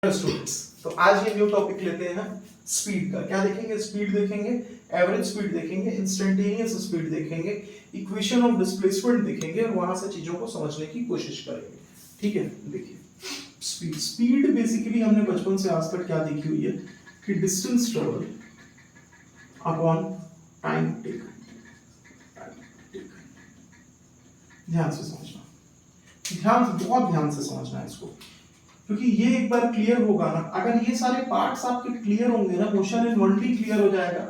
Students, तो आज ये न्यू टॉपिक लेते हैं स्पीड का। क्या देखेंगे? स्पीड देखेंगे, एवरेज स्पीड देखेंगे, इंस्टेंटेनियस स्पीड देखेंगे, इक्वेशन ऑफ डिस्प्लेसमेंट देखेंगे और वहां से चीजों को समझने की कोशिश करेंगे। ठीक है, देखिए स्पीड। स्पीड बेसिकली हमने बचपन से आज तक क्या देखी हुई है कि distance travel upon time taken. ध्यान से समझना, बहुत ध्यान से समझना है इसको, क्योंकि ये एक बार क्लियर होगा ना, अगर ये सारे पार्ट्स आपके क्लियर होंगे ना, मोशन इन 1D क्लियर हो जाएगा,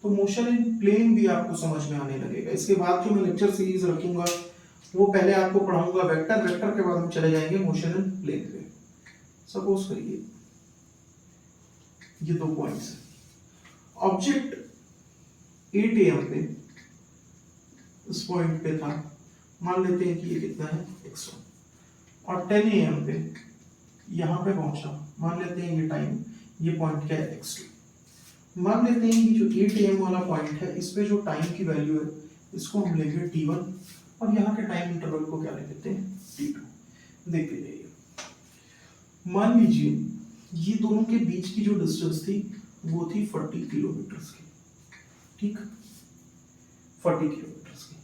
तो मोशन इन प्लेन भी आपको समझ में आने लगेगा। इसके बाद जो मैं लेक्चर सीरीज रखूंगा वो पहले आपको पढ़ाऊंगा वेक्टर, वेक्टर के बाद हम चले जाएंगे मोशन इन प्लेन पे। सपोज करिए ये 2 पॉइंट्स है, ऑब्जेक्ट 8 AM पे इस पॉइंट पे था, मान लेते हैं कि ये कितना है x1, और 10 AM पे यहां पे पहुंचा, मान लेते हैं ये टाइम, ये पॉइंट क्या है x2। मान लेते हैं कि जो 8 AM वाला पॉइंट है, इस पे जो टाइम की वैल्यू है इसको हम लेंगे t1 और यहाँ के टाइम इंटरवल को क्या ले लेते हैं t2। देखते जाइए, मान लीजिए ये दोनों के बीच की जो डिस्टेंस थी वो थी 40 किलोमीटर की। ठीक, 40 किलोमीटर की।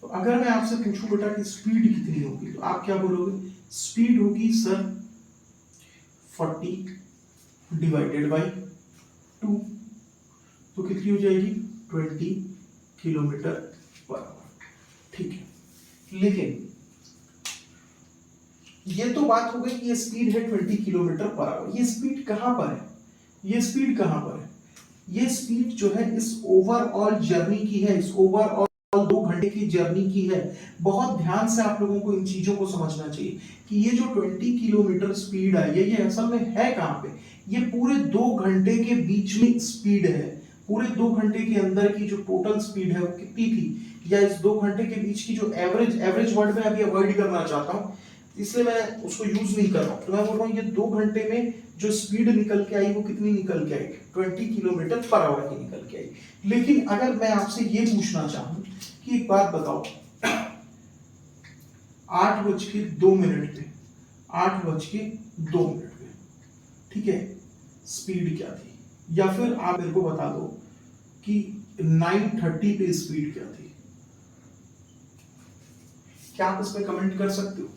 तो अगर मैं आपसे पूछूं बेटा कि स्पीड कितनी होगी, तो आप क्या बोलोगे? स्पीड होगी सर 40 डिवाइडेड बाई 2, तो कितनी हो जाएगी? 20 किलोमीटर पर आवर। ठीक है, लेकिन ये तो बात हो गई कि ये स्पीड है 20 किलोमीटर पर आवर। ये स्पीड कहां पर है? ये स्पीड कहां पर है? ये स्पीड जो है इस ओवरऑल जर्नी की है, इस ओवरऑल 2 घंटे की जर्नी की है। बहुत ध्यान से आप लोगों को इन चीजों को समझना चाहिए कि ये जो 20 किलोमीटर स्पीड आई है, ये असल में है कहां पे? ये पूरे 2 घंटे के बीच में स्पीड है। पूरे 2 घंटे के अंदर की जो टोटल स्पीड है वो कितनी थी, या इस 2 घंटे के बीच की जो एवरेज वर्ड में अभी अवॉइड करना चाहता हूं, इसलिए मैं उसको यूज नहीं कर रहा हूं। तो मैं बोल रहा हूं ये 2 घंटे में जो स्पीड निकल के आई वो कितनी निकल के आई? 20 किलोमीटर पर आवर की निकल के आई। लेकिन अगर मैं आपसे ये पूछना चाहूं कि एक बात बताओ, 8:02 पे, 8:02 पे, ठीक है, स्पीड क्या थी? या फिर आप मेरे को बता दो कि 9:30 पे स्पीड क्या थी? क्या आप इसमें कमेंट कर सकते हो?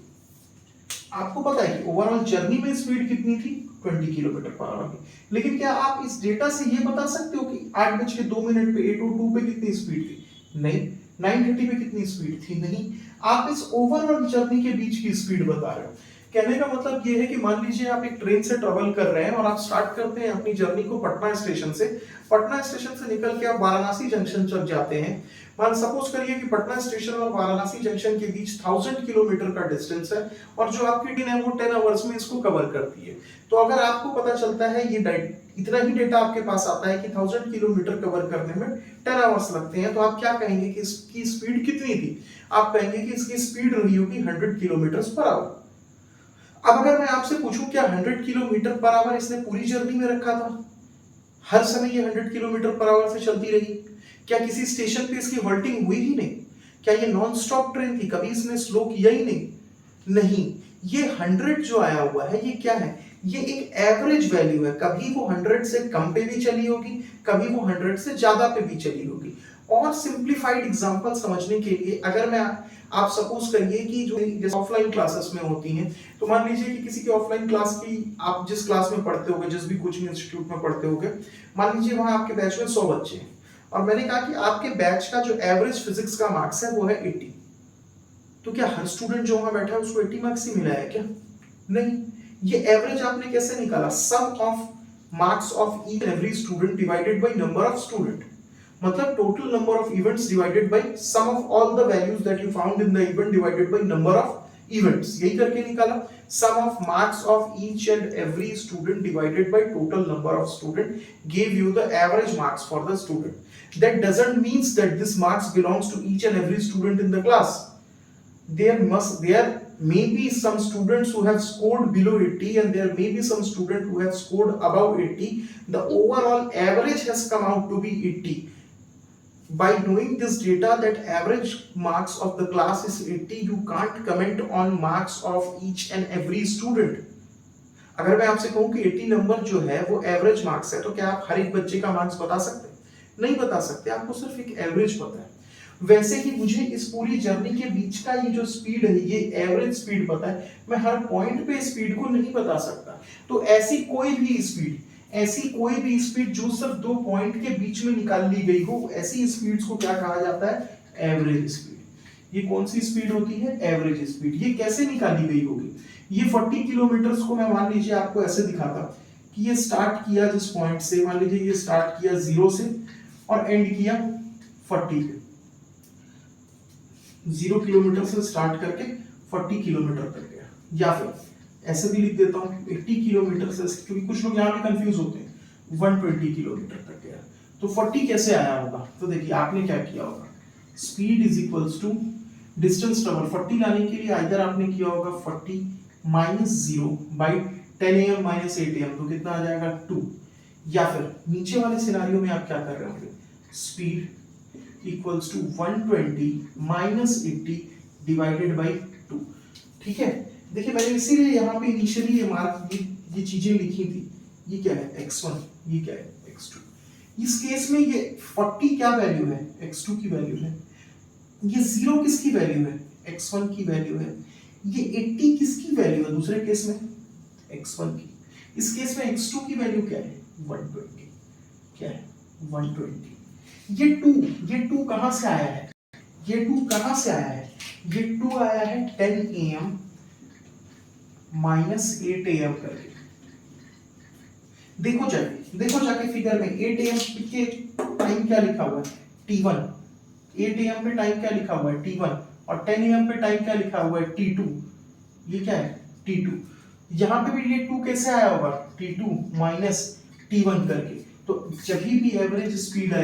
आपको पता है कि ओवरऑल जर्नी में स्पीड कितनी थी? 20 किलोमीटर पर आवर की। लेकिन क्या आप इस डेटा से ये बता सकते हो कि 8:02 पे 8:02 पे कितनी स्पीड थी? नहीं। 9:30 पे कितनी स्पीड थी? नहीं। आप इस ओवरऑल जर्नी के बीच की स्पीड बता रहे हो। कहने का मतलब ये है कि मान लीजिए आप एक ट्रेन से ट्रेवल कर रहे हैं और आप स्टार्ट करते हैं अपनी जर्नी को पटना स्टेशन से। पटना स्टेशन से निकल के आप वाराणसी जंक्शन तक जाते हैं। मान सपोज करिए कि पटना स्टेशन और वाराणसी जंक्शन के बीच 1000 किलोमीटर का डिस्टेंस है और जो आपकी ट्रेन है वो 10 आवर्स में इसको कवर करती है। तो अगर आपको पता चलता है ये इतना ही डेटा आपके पास आता है कि 1000 किलोमीटर कवर करने में 10 आवर्स लगते हैं, तो आप क्या कहेंगे कि इसकी स्पीड कितनी थी? आप कहेंगे कि इसकी स्पीड रही होगी 100 किलोमीटर पर आवर। अब अगर मैं आपसे पूछूं क्या 100 किलोमीटर पर आवर इसने पूरी जर्नी में रखा था? हर समय ये 100 किलोमीटर पर आवर से चलती रही? क्या किसी स्टेशन पे इसकी हॉल्टिंग हुई ही नहीं? क्या ये नॉन स्टॉप ट्रेन थी? कभी इसने स्लो किया ही नहीं? नहीं। ये 100 जो आया हुआ है ये क्या है? ये एक एवरेज वैल्यू है। कभी वो 100 से कम पे भी चली होगी, कभी वो 100 से ज्यादा पे भी चली होगी। और सिंप्लीफाइड एग्जांपल समझने के लिए अगर मैं आप सपोज करिए कि जो जैसे ऑफलाइन क्लासेस में होती हैं, तो मान लीजिए कि किसी की ऑफलाइन क्लास की, आप जिस क्लास में पढ़ते होगे, जिस भी कोचिंग इंस्टीट्यूट में पढ़ते होगे, मान लीजिए वहां आपके बैच में 100 बच्चे हैं और मैंने कहा कि आपके बैच का जो एवरेज फिजिक्स का मार्क्स है वो है 80। तो क्या हर स्टूडेंट जो वहां बैठा है उसको 80 मार्क्स ही मिला है क्या? नहीं। ये एवरेज आपने कैसे निकाला? Sum of marks of each every student divided by number of student. मतलब total number of events divided by sum of all the values that you found in the event divided by number of events. यही करके निकाला। Sum of marks of each and every student divided by total number of student gave you the average marks for the student. That doesn't means that this marks belongs to each and every student in the class. There may be some students who have scored below 80 and there may be some student who have scored above 80. The overall average has come out to be 80. By knowing this data that average marks of the class is 80, you can't comment on marks of each and every student. अगर मैं आपसे कहूं कि 80 number जो है वो average marks है, तो क्या आप हर एक बच्चे का मार्क्स बता सकते हैं? नहीं बता सकते, आपको सिर्फ एक एवरेज पता है। वैसे ही मुझे इस पूरी जर्नी के बीच का ये जो स्पीड है, ये एवरेज स्पीड पता है, मैं हर पॉइंट पे स्पीड को नहीं बता सकता। तो ऐसी कोई भी स्पीड जो सिर्फ दो पॉइंट के बीच में निकाल ली गई हो, ऐसी स्पीड्स को क्या कहा जाता है? Average speed. ये कौन सी स्पीड होती है? Average speed. ये कैसे निकाली गई होगी? ये 40 किलोमीटर को मैं मान लीजिए आपको ऐसे दिखाता कि ये स्टार्ट किया जिस पॉइंट से, मान लीजिए ये स्टार्ट किया 0 से और एंड किया 40 पे। 0 किलोमीटर से स्टार्ट करके 40 किलोमीटर तक गया। या फिर ऐसे भी लिख देता हूँ 80 किलोमीटर से, क्योंकि कुछ लोग यहाँ भी कंफ्यूज होते हैं, 120 किलोमीटर तक गया। तो 40 कैसे आया होगा? तो देखिए आपने क्या किया होगा, speed is equals to distance travel. 40 लाने के लिए आइदर आपने किया होगा 40 माइनस 0 बाई 10 AM माइनस 8 AM, तो कितना आ जाएगा 2। या फिर नीचे वाले सिनारियो में आप क्या कर रहे होंगे, speed equals to 120 minus 80 divided by 2। ठीक है, देखिए मैंने इसीलिए यहाँ पे इनिशियली ये चीजें लिखी थी। ये क्या है x1, ये क्या है x2। इस केस में ये 40 क्या वैल्यू है? x2 की वैल्यू है। ये 0 किसकी वैल्यू है? x1 की वैल्यू है। ये 80 किसकी वैल्यू है दूसरे केस में? x1 की। इस केस में x2 की वैल्यू क्या है? 120। क्या है? 120। ये 2 कहां से आया है? ये 2 कहां से आया है? ये 2 आया है 10 AM माइनस 8 AM करके। देखो जाके फिगर में 8 AM के टाइम क्या लिखा हुआ है? T1। 8 AM पे टाइम क्या लिखा हुआ है? T1। और 10 AM पे टाइम क्या लिखा हुआ है? T2। ये क्या है? T2। यहाँ पे भी ये 2 कैसे आया होगा? T2 माइनस T1 करके। तो जब भी एवरेज स्पीड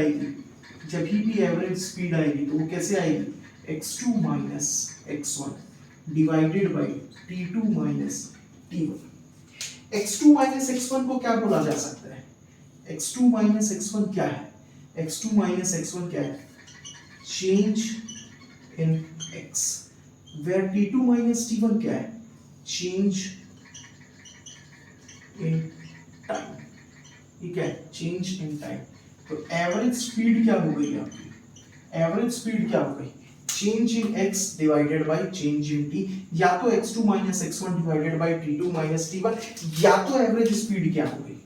आएगी, तो वो कैसे आएगी? x2 minus x1 divided by T2 minus T1। x2 minus x1 को क्या बोला जा सकता है? x2 माइनस x1 क्या है? x2 माइनस x1 क्या है? Change in x, where T2 minus T1 क्या है? Change in time. ये क्या है? Change in time. तो एवरेज स्पीड क्या हो गई आपकी? एवरेज स्पीड क्या हो गई? Change in x divided by change in t। या तो x2 minus x1 divided by t2 minus t1, या तो एवरेज स्पीड क्या हो गई?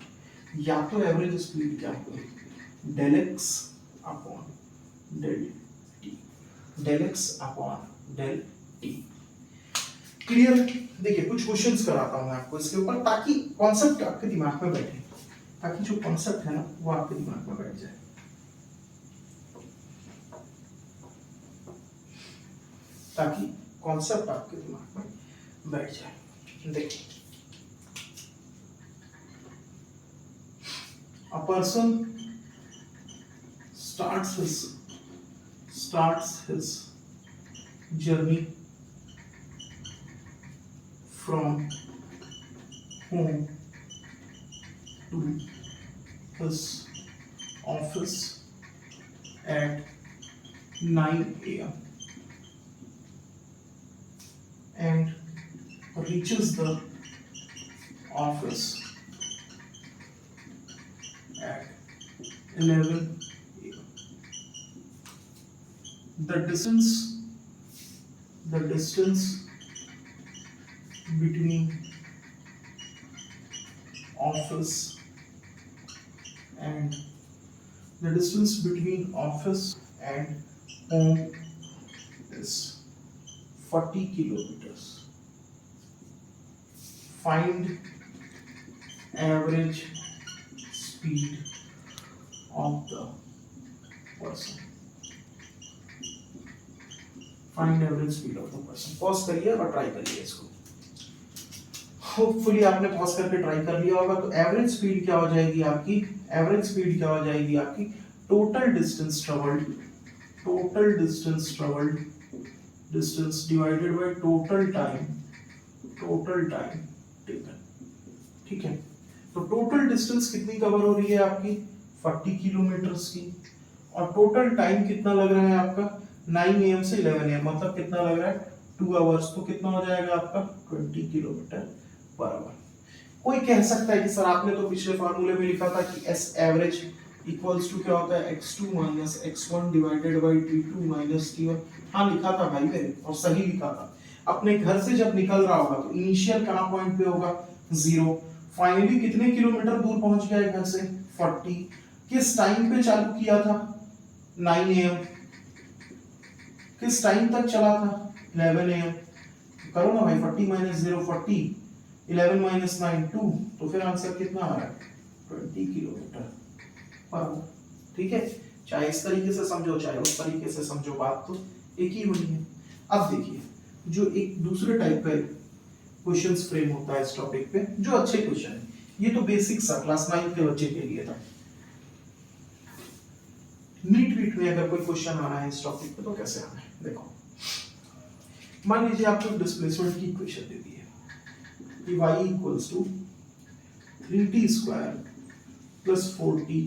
Del x upon del t। Del x upon del t। Clear? देखिए कुछ क्वेश्चंस कराता हूं मैं आपको इसके ऊपर, ताकि कॉन्सेप्ट आपके दिमाग में बैठे, ताकि जो कॉन्सेप्ट है ना वो आपके दिमाग में बैठ जाए। देखिए, a person starts his journey from home to his office at 9 AM and reaches the office at 11 AM. The distance between office and home is 40 kilometers. Find average speed of the person. Pause करिए और try करिए इसको। Hopefully आपने pause करके try कर लिया होगा। तो एवरेज स्पीड क्या हो जाएगी आपकी? Total distance travelled distance divided by total time taken. ठीक है, तो टोटल डिस्टेंस कितनी कवर हो रही है आपकी? 40 किलोमीटर्स की। और टोटल टाइम कितना लग रहा है आपका? 9 AM से 11 AM, मतलब कितना लग रहा है? 2 आवर्स। तो कितना हो जाएगा आपका? 20 किलोमीटर पर आवर। कोई कह सकता है कि सर आपने तो पिछले फॉर्मूले में लिखा था कि एस एवरेज इक्वल्स टू क्या होता है x2 minus x1 divided by t2 minus t1। हाँ लिखा था भाई मैंने और सही लिखा था। अपने घर से जब निकल रहा होगा तो इनिशियल कहाँ पॉइंट पे होगा 0, फाइनली कितने किलोमीटर दूर पहुंच गया है घर से 40, किस टाइम पे चालू किया था 9 AM, किस टाइम तक चला था 11 AM। करो ना भाई 40 माइनस 0 40, 11 माइनस 9 2, तो फिर आंसर कितना आ रहा है 20 किलोमीटर पर आवर। ठीक है, चाहे इस तरीके से समझो चाहे उस तरीके से समझो, बात तो एक ही होनी है। अब देखिए जो एक दूसरे टाइप का क्वेश्चंस फ्रेम होता है इस टॉपिक पे, जो अच्छे क्वेश्चन है, ये तो बेसिक सा क्लास 9 के बच्चे के लिए था। नीट वीट में अगर कोई क्वेश्चन आना है इस टॉपिक पे तो कैसे आना है, देखो मान लीजिए आपको डिस्प्लेसमेंट की इक्वेशन दे दी है कि y equals to 3t square plus 4t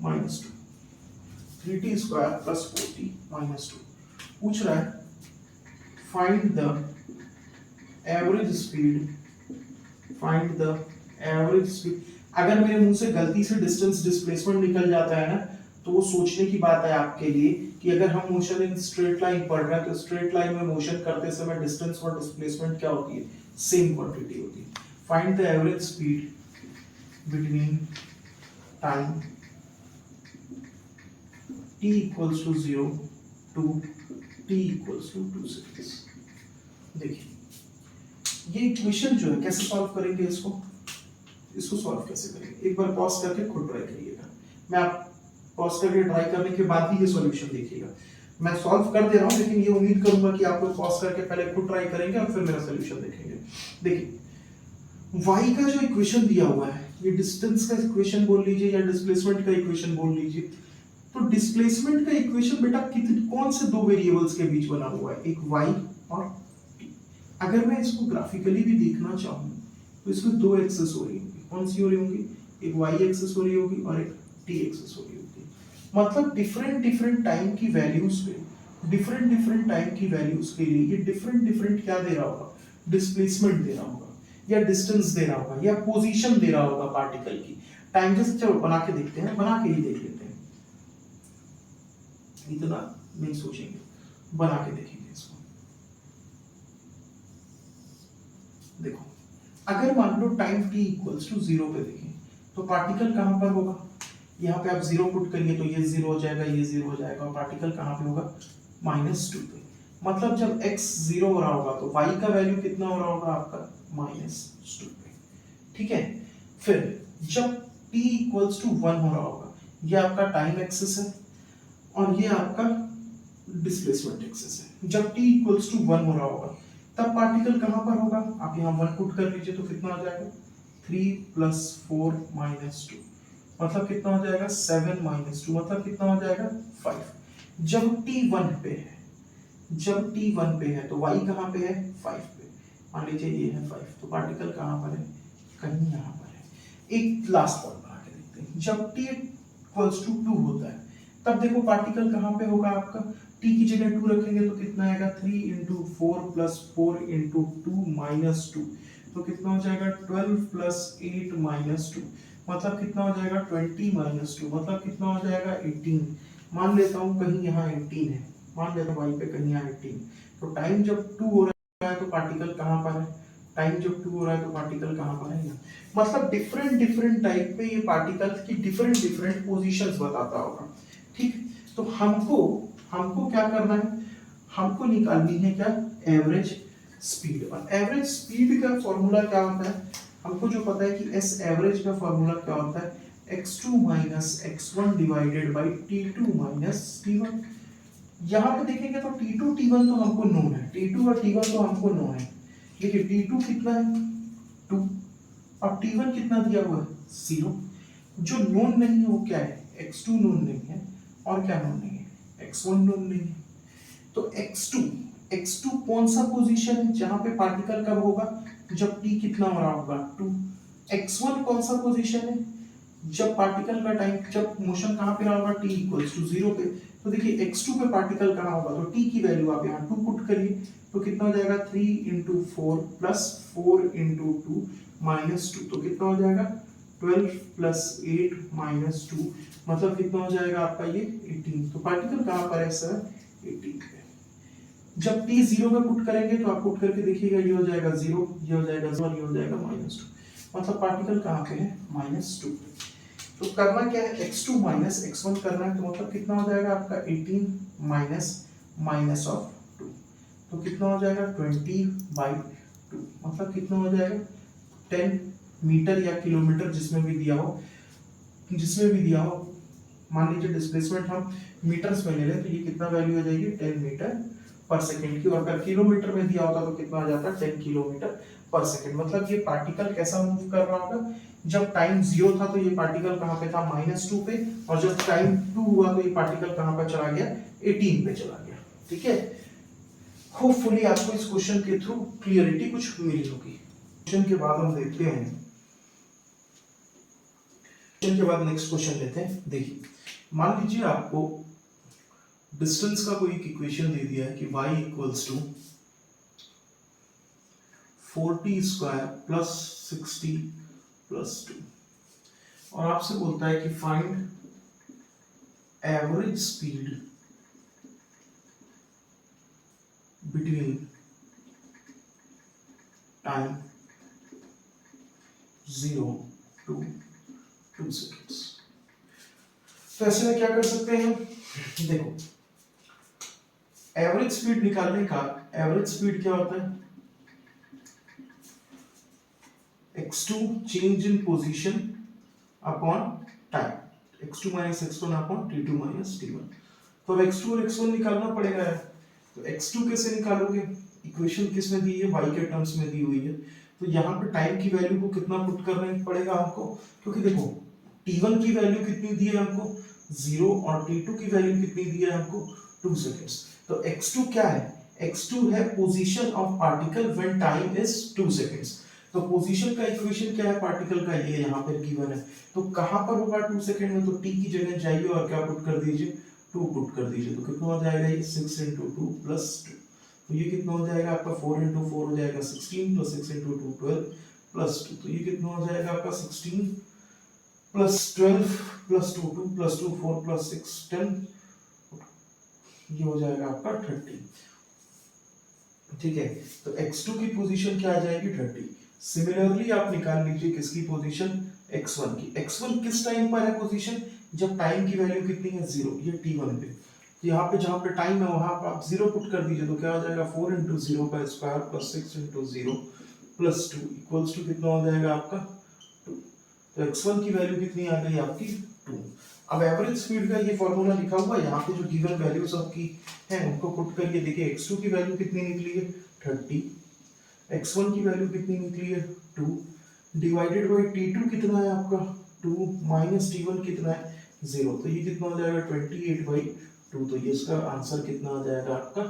minus 2, 3t square plus 4t minus 2। पूछ रहा है find the average speed, find the average speed. अगर मेरे मुंह से गलती से डिस्टेंस डिस्प्लेसमेंट निकल जाता है ना, तो वो सोचने की बात है आपके लिए कि अगर हम मोशन इन स्ट्रेट लाइन पढ़ रहे हैं तो स्ट्रेट लाइन में मोशन करते समय डिस्टेंस और डिस्प्लेसमेंट क्या होती है, सेम क्वांटिटी होती है। Find the average speed between time t equals to 0 to t equals to 2 seconds। देखिए ये इक्वेशन जो है कैसे सॉल्व करेंगे, इसको सॉल्व कैसे करेंगे, एक बार पॉज करके खुद ट्राई करिएगा। मैं आप पॉज करके ट्राई करने के बाद ही ये सॉल्यूशन देखिएगा। मैं सॉल्व कर दे रहा हूं लेकिन ये उम्मीद करूंगा कि आप लोग पॉज करके पहले खुद ट्राई करेंगे और फिर मेरा सॉल्यूशन देखेंगे। देखिए y का जो इक्वेशन दिया हुआ है, ये डिस्टेंस का इक्वेशन बोल लीजिए या डिस्प्लेसमेंट का इक्वेशन बोल लीजिए, तो डिस्प्लेसमेंट का इक्वेशन बेटा कौन से दो वेरिएबल्स के बीच बना हुआ है, एक y और t। अगर मैं इसको ग्राफिकली भी देखना चाहूँ तो इसमें दो एक्सेस हो रही होंगी, कौन सी हो रही होंगी, एक y एक्सेस हो रही होगी और एक t एक्सेस हो रही होगी। मतलब डिफरेंट टाइम की वैल्यूज पे, डिफरेंट टाइम की वैल्यूज के लिए ये डिफरेंट क्या दे रहा होगा, डिस्प्लेसमेंट दे रहा होगा या डिस्टेंस दे रहा होगा या पोजीशन दे रहा होगा पार्टिकल की। टाइम जैसे चलो बना के देखते हैं, बना के ही देख लेते हैं, इतना नहीं सोचेंगे, बना के देखेंगे इसको। देखो अगर मान लो टाइम t इक्वल्स टू 0 पे देखें तो पार्टिकल कहां पर होगा, यहाँ पे आप 0 पुट करिए तो ये 0 हो जाएगा, ये 0 हो जाएगा और पार्टिकल कहां पे होगा -2 पे। मतलब जब x 0 हो रहा होगा तो y का वैल्यू कितना हो रहा होगा आपका -2 पे। ठीक है, फिर जब t इक्वल्स टू 1 हो रहा होगा, ये आपका टाइम एक्सिस है और ये आपका डिस्प्लेसमेंट एक्सिस है। जब t इक्वल्स टू 1 हो रहा होगा तब पार्टिकल कहां पर होगा, आप यहाँ 1 पुट कर लीजिए तो कितना आ जाएगा 3 + 4 - 2, मतलब कितना हो जाएगा 7 - 2, मतलब कितना हो जाएगा 5। जब t 1 पे है, जब t 1 पे है तो y कहां पे है 5 पे, मान लीजिए ये है 5, तो पार्टिकल कहां पर है, कहीं यहाँ पर है। एक लास्ट पॉइंट बना के देखते हैं, जब t इक्वल्स टू 2 होता है तब देखो पार्टिकल कहां पे होगा आपका, t की जगह 2 रखेंगे तो कितना आएगा 3 × 4 + 4 × 2 - 2, तो कितना हो जाएगा 12 + 8 - 2, मतलब कितना हो जाएगा 20 - 2, मतलब कितना हो जाएगा 18। मान लेता हूँ कहीं यहाँ 18 है, मान लेता हूँ y पे कहीं यहाँ 18, तो टाइम जब 2 हो रहा है तो पार्टिकल कहाँ पर है, टाइम जब 2 हो रहा है तो पार्टिकल कहाँ पर है, मतलब डिफरेंट टाइप पे ये पार्टिकल की डिफरेंट पोजीशंस बताता होगा। ठीक, तो हमको क्या करना है, हमको निकालनी है क्या एवरेज स्पीड। और एवरेज स्पीड का फॉर्मूला क्या होता है, हमको जो पता है कि एस एवरेज का फॉर्मूला क्या होता है x2 - x1 divided by t2 - t1। यहाँ पे देखेंगे तो t2 t1 तो हमको नोन है, t2 और t1 तो हमको नोन है। देखिए t2 कितना है 2 और t1 कितना दिया हुआ है 0। जो नोन नहीं है वो क्या है, x2 नोन नहीं है और क्या नोन नहीं है, x1 नोन नहीं है। तो x2 कौन सा पोजीशन है जहां पे पार्टिकल कब होगा, जब t कितना हो रहा होगा 2। x1 कौन सा पोजीशन है जब पार्टिकल का टाइम, जब मोशन कहां पे रहा होगा t इक्वल्स टू 0 पे। तो देखिए x2 पे पार्टिकल कहाँ होगा, तो t की वैल्यू आप यहाँ 2 पुट करिए, तो कितना हो जाएगा 3 इंटू 4 प्लस 4 इंटू 2 माइनस 2, तो कितना हो जाएगा 12 प्लस 8 माइनस 2, मतलब कितना हो जाएगा आपका ये 18। तो पार्टिकल कहाँ पर है सर, 18 पे। जब t 0 पे पुट करेंगे तो आप पुट करके देखिएगा, ये हो जाएगा 0, ये हो जाएगा 0, ये हो जाएगा -2, मतलब पार्टिकल कहाँ पे है, -2 पे। तो करना क्या है, x2 माइनस x1 करना है, तो मतलब कितना हो जाएगा आपका 18 माइनस माइनस ऑफ 2, तो कितना हो जाएगा 20/2, मतलब कितना हो जाएगा 10 मीटर या किलोमीटर जिसमें भी दिया हो, मान लीजिए डिस्प्लेसमेंट हम मीटर्स में ले लें तो ये कितना वैल्यू हो जाएगी 10 मीटर पर सेकंड की, और अगर किलोमीटर में दिया होता तो कितना आ जाता 10 किलोमीटर पर सेकंड। मतलब ये पार्टिकल कैसा मूव कर रहा होगा, जब टाइम 0 था तो ये पार्टिकल कहाँ पे था, -2 पे, और जब टाइम 2 हुआ तो ये पार्टिकल कहाँ पे चला गया, 18 पे चला गया। ठीक है, होपफुली आपको इस क्वेश्चन के थ्रू क्लियरिटी कुछ मिली होगी। क्वेश्चन के बाद हम देखते हैं, क्वेश्चन के बाद नेक्स्ट क्वेश्चन लेते हैं। देखिए मान लीजिए आपको डिस्टेंस का कोई एक इक्वेशन दे दिया है कि y equals to 40 square plus 60 plus 2, और आपसे बोलता है कि find average speed between time 0 to 2 seconds. तो ऐसे में क्या कर सकते हैं, देखो एवरेज स्पीड निकालने का, एवरेज स्पीड क्या होता है, x2 change in position upon time, x2 minus x1 upon t2 minus t1। तो अब x2 और x1 निकालना पड़ेगा है, तो x2 कैसे निकालोगे, इक्वेशन किस में दी है, y के टर्म्स में दी हुई है, तो यहाँ पे टाइम की वैल्यू को कितना पुट करना पड़ेगा हमको, क्योंकि देखो t1 की वैल्यू कितनी दी है हमको 0, और t2 की वैल्यू कितनी दी है हमको 2 सेकेंड्स। तो x2 क्या है, x2 है position of particle when time is 2 seconds. तो पोजीशन का इक्वेशन क्या है पार्टिकल का, ये यहाँ पर गिवन है, तो कहाँ पर होगा 2 सेकेंड में, तो t की जगह जाइए और क्या पुट कर दीजिए 2 पुट कर दीजिए, तो कितना हो जाएगा ये 6 इंटू 2 प्लस 2, तो ये कितना हो जाएगा आपका 4 इंटू 4 हो जाएगा 16 प्लस 6 इंटू 2 12 प्लस 2, तो ये कितना हो जाएगा आपका 16 प्लस 12 प्लस 2 2 प्लस 2 4 प्लस 6 10, ये हो जाएगा आपका 30। ठीक है, तो x2 की पोजीशन क्या आ जाएगी 30। सिमिलरली आप निकाल लीजिए किसकी पोजीशन, x1 की। x1 किस टाइम पर है पोजीशन, जब टाइम की वैल्यू कितनी है 0, ये t1 पे, तो यहाँ पे जहाँ पे टाइम है वहां पर आप 0 पुट कर दीजिए, तो क्या हो जाएगा 4 इंटू 0 का square plus 6 into 0 plus 2 equals to कितना हो जाएगा आपका 2। तो x1 की वैल्यू कितनी आ गई आपकी 2। अब एवरेज स्पीड का ये फॉर्मूला लिखा हुआ है, यहाँ पे जो गिवन वैल्यूज आपकी हैं उनको पुट करिए, देखिए x2 की वैल्यू कितनी निकली है 30, x1 की वैल्यू कितनी निकली है 2, डिवाइडेड बाय t2 कितना है आपका 2, माइनस t1 कितना है 0, तो ये कितना हो जाएगा 28/2, तो ये इसका आंसर कितना आ जाएगा आपका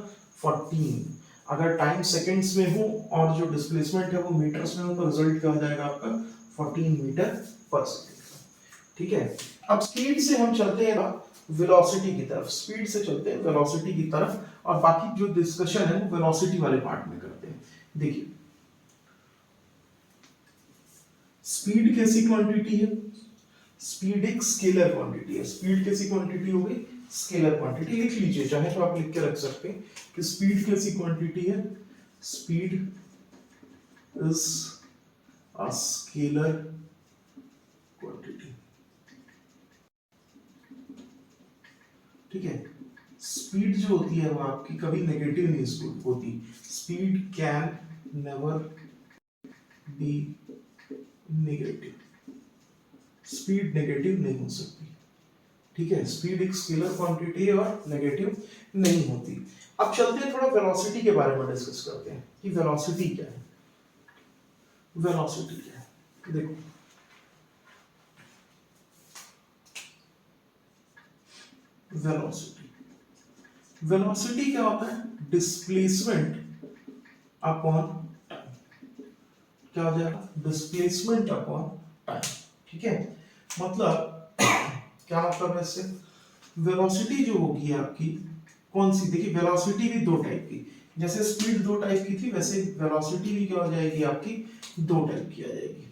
14। अगर टाइम सेकंड्स में हो और जो डिस्प्लेसमेंट है वो मीटर्स में हो तो रिजल्ट क्या हो जाएगा आपका 14 मीटर पर सेकंड। ठीक है, अब स्पीड से हम चलते हैं वेलोसिटी की तरफ, स्पीड से चलते हैं वेलोसिटी की तरफ, और बाकी जो डिस्कशन है वो वेलोसिटी वाले पार्ट में करते हैं। देखिए स्पीड कैसी क्वांटिटी है, स्पीड एक स्केलर क्वांटिटी है। स्पीड कैसी क्वांटिटी हो गई, स्केलर क्वांटिटी। लिख लीजिए, चाहे तो आप लिख के रख सकते हैं कि स्पीड कैसी क्वांटिटी है, speed is a scalar quantity. ठीक है, स्पीड जो होती है वो आपकी कभी नेगेटिव नहीं होती, speed can never be negative, speed negative नहीं हो सकती। ठीक है, स्पीड एक स्केलर क्वांटिटी है और नेगेटिव नहीं होती। अब चलते हैं थोड़ा वेलोसिटी के बारे में डिस्कस करते हैं कि वेलोसिटी क्या है। वेलोसिटी क्या है, देखो वेलोसिटी, वेलोसिटी क्या होता है, डिस्प्लेसमेंट अपॉन टाइम। क्या हो जाएगा, डिस्प्लेसमेंट अपॉन टाइम। ठीक है, मतलब क्या मतलब है इससे, वेलोसिटी जो होगी आपकी कौन सी, देखिए वेलोसिटी भी दो टाइप की, जैसे स्पीड दो टाइप की थी वैसे वेलोसिटी भी क्या हो जाएगी आपकी दो टाइप की आ जाएगी।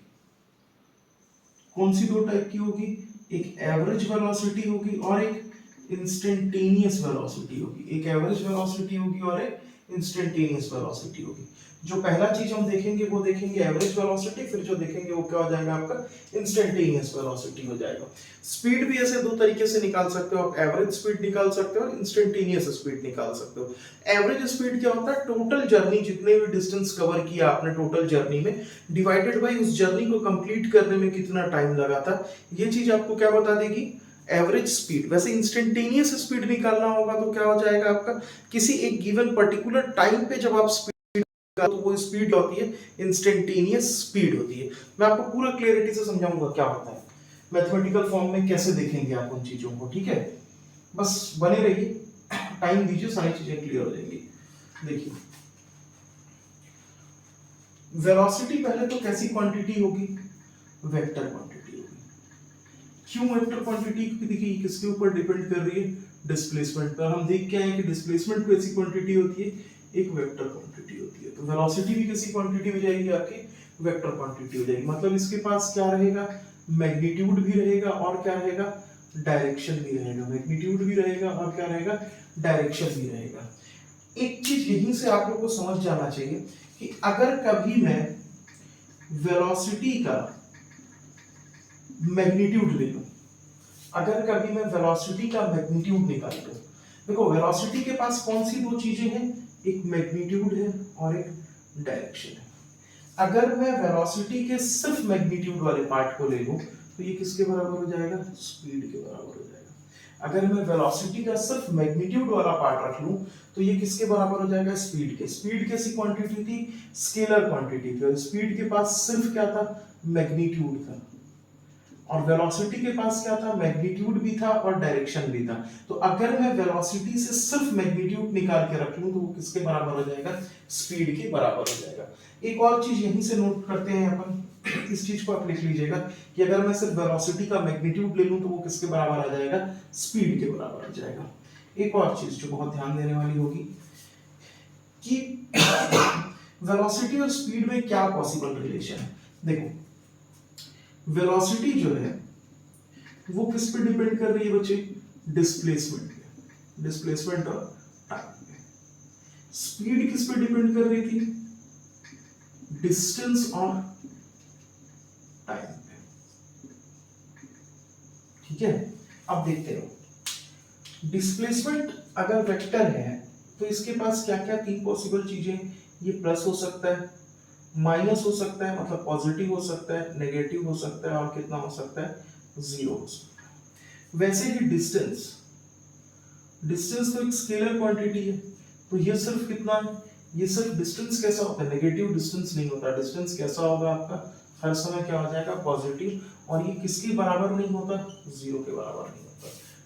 कौन सी दो टाइप की होगी, एक एवरेज वेलोसिटी होगी और एक इंस्टेंटेनियस वेलोसिटी होगी। एक एवरेज वेलोसिटी होगी और एक इंस्टेंटेनियस वेलोसिटी होगी। जो पहला चीज हम देखेंगे वो देखेंगे एवरेज वेलोसिटी, फिर जो देखेंगे वो क्या हो जाएगा आपका इंस्टेंटेनियस वेलोसिटी हो जाएगा। स्पीड भी ऐसे दो तरीके से निकाल सकते हो आप, एवरेज स्पीड निकाल सकते हो और इंस्टेंटेनियस स्पीड निकाल सकते हो। एवरेज स्पीड क्या होता है, टोटल जर्नी जितने भी डिस्टेंस कवर किया आपने टोटल जर्नी में, डिवाइडेड बाय उस जर्नी को कंप्लीट करने में कितना टाइम लगा था, ये चीज आपको क्या बता देगी एवरेज स्पीड। वैसे इंस्टेंटेनियस स्पीड निकालना होगा तो क्या हो जाएगा आपका, किसी एक गिवन पर्टिकुलर टाइम पे जब आप स्पीड तो वो स्पीड होती है इंस्टेंटेनियस स्पीड होती है। मैं आपको पूरा क्लियरिटी से समझाऊंगा क्या होता है, मैथमेटिकल फॉर्म में कैसे देखेंगे आप उन चीजों को, ठीक है। बस बने रहिए, टाइम दीजिए, सारी चीजें क्लियर हो जाएंगी। देखिए वेलोसिटी पहले तो कैसी क्वांटिटी होगी, वेक्टर क्वांटिटी होगी। क्यों वेक्टर क्वांटिटी, देखिए किसके ऊपर डिपेंड कर रही है, डिस्प्लेसमेंट पर। हम देख के आए कि डिस्प्लेसमेंट कैसी क्वांटिटी होती है, एक वेक्टर क्वांटिटी होती है। तो वेलोसिटी भी कैसी क्वांटिटी हो जाएगी आपकी, वेक्टर क्वांटिटी हो जाएगी। मतलब इसके पास क्या रहेगा, मैग्नीट्यूड भी रहेगा और क्या रहेगा, डायरेक्शन भी रहेगा। मैग्नीट्यूड भी रहेगा और क्या रहेगा, डायरेक्शन भी रहेगा। एक चीज यहीं से आप लोग को समझ जाना चाहिए कि अगर कभी मैं वेलोसिटी का मैग्नीट्यूड ले लूं, अगर कभी मैं वेलोसिटी का मैग्नीट्यूड निकाल लूं, देखो वेलोसिटी के पास कौन सी दो चीजें हैं, एक मैग्नीट्यूड है और एक डायरेक्शन है। अगर मैं वेलोसिटी के सिर्फ मैग्नीट्यूड वाले पार्ट को ले लूं तो ये किसके बराबर हो जाएगा, स्पीड के बराबर हो जाएगा। अगर मैं वेलोसिटी का सिर्फ मैग्नीट्यूड वाला पार्ट रख लूं तो ये किसके बराबर हो जाएगा, स्पीड के। स्पीड कैसी क्वांटिटी थी, स्केलर क्वांटिटी थी, और स्पीड के पास सिर्फ क्या था, मैग्नीट्यूड था। और वेलोसिटी के पास क्या था, मैग्नीट्यूड भी था और डायरेक्शन भी था। तो अगर मैं वेलोसिटी से सिर्फ मैग्नीट्यूड निकाल के रख लूं तो वो किसके बराबर हो जाएगा, स्पीड के बराबर हो जाएगा। एक और चीज यहीं से नोट करते हैं अपन, इस चीज को आप लिख लीजिएगा कि अगर मैं सिर्फ वेलोसिटी का मैग्नीट्यूड ले लूं तो वो किसके बराबर आ जाएगा, स्पीड के बराबर आ जाएगा। एक और चीज जो बहुत ध्यान देने वाली होगी कि वेलोसिटी और स्पीड में क्या पॉसिबल रिलेशन है। देखो वेलोसिटी जो है वो किस पे डिपेंड कर रही है बच्चे, डिस्प्लेसमेंट पे, डिस्प्लेसमेंट और टाइम पे। स्पीड किस पे डिपेंड कर रही थी, डिस्टेंस और टाइम पे, ठीक है। अब देखते हो डिस्प्लेसमेंट अगर वेक्टर है तो इसके पास क्या क्या तीन पॉसिबल चीजें, ये प्लस हो सकता है, माइनस हो सकता है मतलब पॉजिटिव हो सकता है, नेगेटिव हो सकता है और कितना हो सकता है, जीरो हो सकता है। वैसे ही डिस्टेंस, डिस्टेंस तो एक स्केलर क्वांटिटी है, तो ये सिर्फ कितना है, ये सिर्फ डिस्टेंस कैसा होता है, नेगेटिव डिस्टेंस नहीं होता। डिस्टेंस कैसा होगा आपका, हर समय क्या हो जाएगा, पॉजिटिव, और ये किसके बराबर नहीं होता, जीरो के बराबर नहीं होता।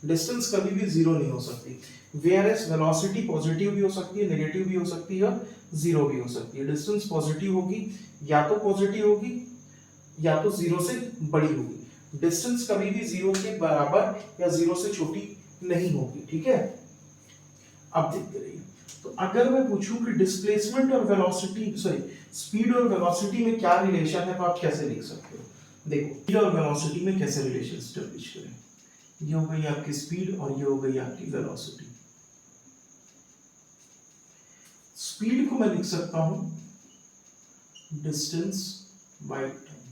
डिस्टेंस कभी भी जीरो नहीं हो सकती। वेयरएस वेलोसिटी पॉजिटिव भी हो सकती है, नेगेटिव भी हो सकती है, जीरो भी हो सकती है। डिस्टेंस पॉजिटिव होगी, या तो पॉजिटिव होगी या तो जीरो से बड़ी होगी। डिस्टेंस कभी भी जीरो के बराबर या जीरो से छोटी नहीं होगी, ठीक है। अब देखते रहिए, तो अगर मैं पूछूं कि डिस्प्लेसमेंट और वेलोसिटी, सॉरी स्पीड और वेलोसिटी में क्या रिलेशन है तो आप कैसे लिख सकते हो। देखो स्पीड और वेलोसिटी में कैसे रिलेशन एस्टेब्लिश करें, ये हो गई आपकी स्पीड और ये हो गई आपकी वेलोसिटी। स्पीड को मैं लिख सकता हूं डिस्टेंस बाय टाइम,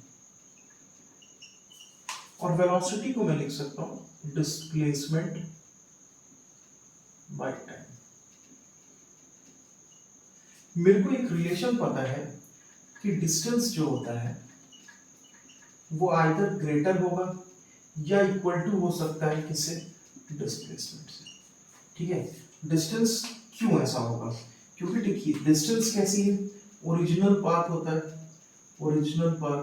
और वेलोसिटी को मैं लिख सकता हूं डिस्प्लेसमेंट बाय टाइम। मेरे को एक रिलेशन पता है कि डिस्टेंस जो होता है वो आइदर ग्रेटर होगा या इक्वल टू हो सकता है किससे, डिस्प्लेसमेंट से, ठीक है। डिस्टेंस क्यों ऐसा होगा, क्योंकि देखिए डिस्टेंस कैसी है, ओरिजिनल पाथ होता है, ओरिजिनल पाथ,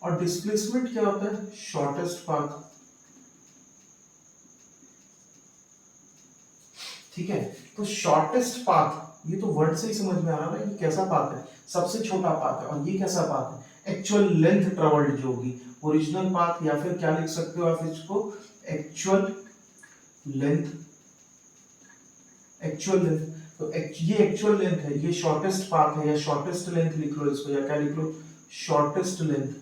और डिस्प्लेसमेंट क्या होता है, शॉर्टेस्ट पाथ, ठीक है। तो शॉर्टेस्ट पाथ ये तो वर्ड से ही समझ में आ रहा है कि कैसा पाथ है, सबसे छोटा पाथ है। और ये कैसा पाथ है, एक्चुअल लेंथ ट्रेवल्ड जो होगी, ओरिजिनल पाथ, या फिर क्या लिख सकते हो आप इसको, एक्चुअल लेंथ। एक्चुअल लेंथ, तो ये एक्चुअल लेंथ है, ये शॉर्टेस्ट पाथ है, या शॉर्टेस्ट लेंथ लिख लो इसको, या क्या लिख लो, शॉर्टेस्ट लेंथ।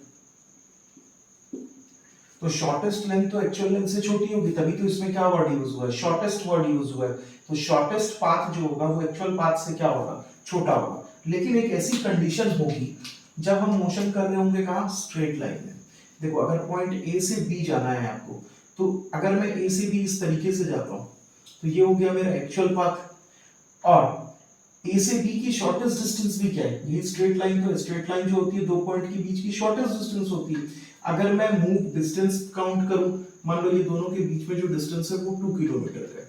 तो शॉर्टेस्ट लेंथ तो एक्चुअल लेंथ से छोटी होगी, तभी तो इसमें क्या वर्ड यूज हुआ है, शॉर्टेस्ट वर्ड यूज हुआ है। तो शॉर्टेस्ट पाथ जो होगा वो एक्चुअल पाथ से क्या होगा, छोटा होगा। लेकिन एक ऐसी कंडीशन होगी जब हम मोशन कर रहे होंगे कहाँ, स्ट्रेट लाइन में। देखो अगर पॉइंट ए से बी जाना है आपको, तो अगर मैं ए से बी इस तरीके से जाता हूँ तो ये हो गया मेरा एक्चुअल पाथ, और ए से बी की शॉर्टेस्ट डिस्टेंस भी क्या है, ये स्ट्रेट लाइन। तो स्ट्रेट लाइन जो होती है दो पॉइंट के बीच की शॉर्टेस्ट डिस्टेंस होती है। अगर मैं मूव डिस्टेंस काउंट करूं, मान लो ये दोनों के बीच में जो डिस्टेंस है वो 2 किलोमीटर है,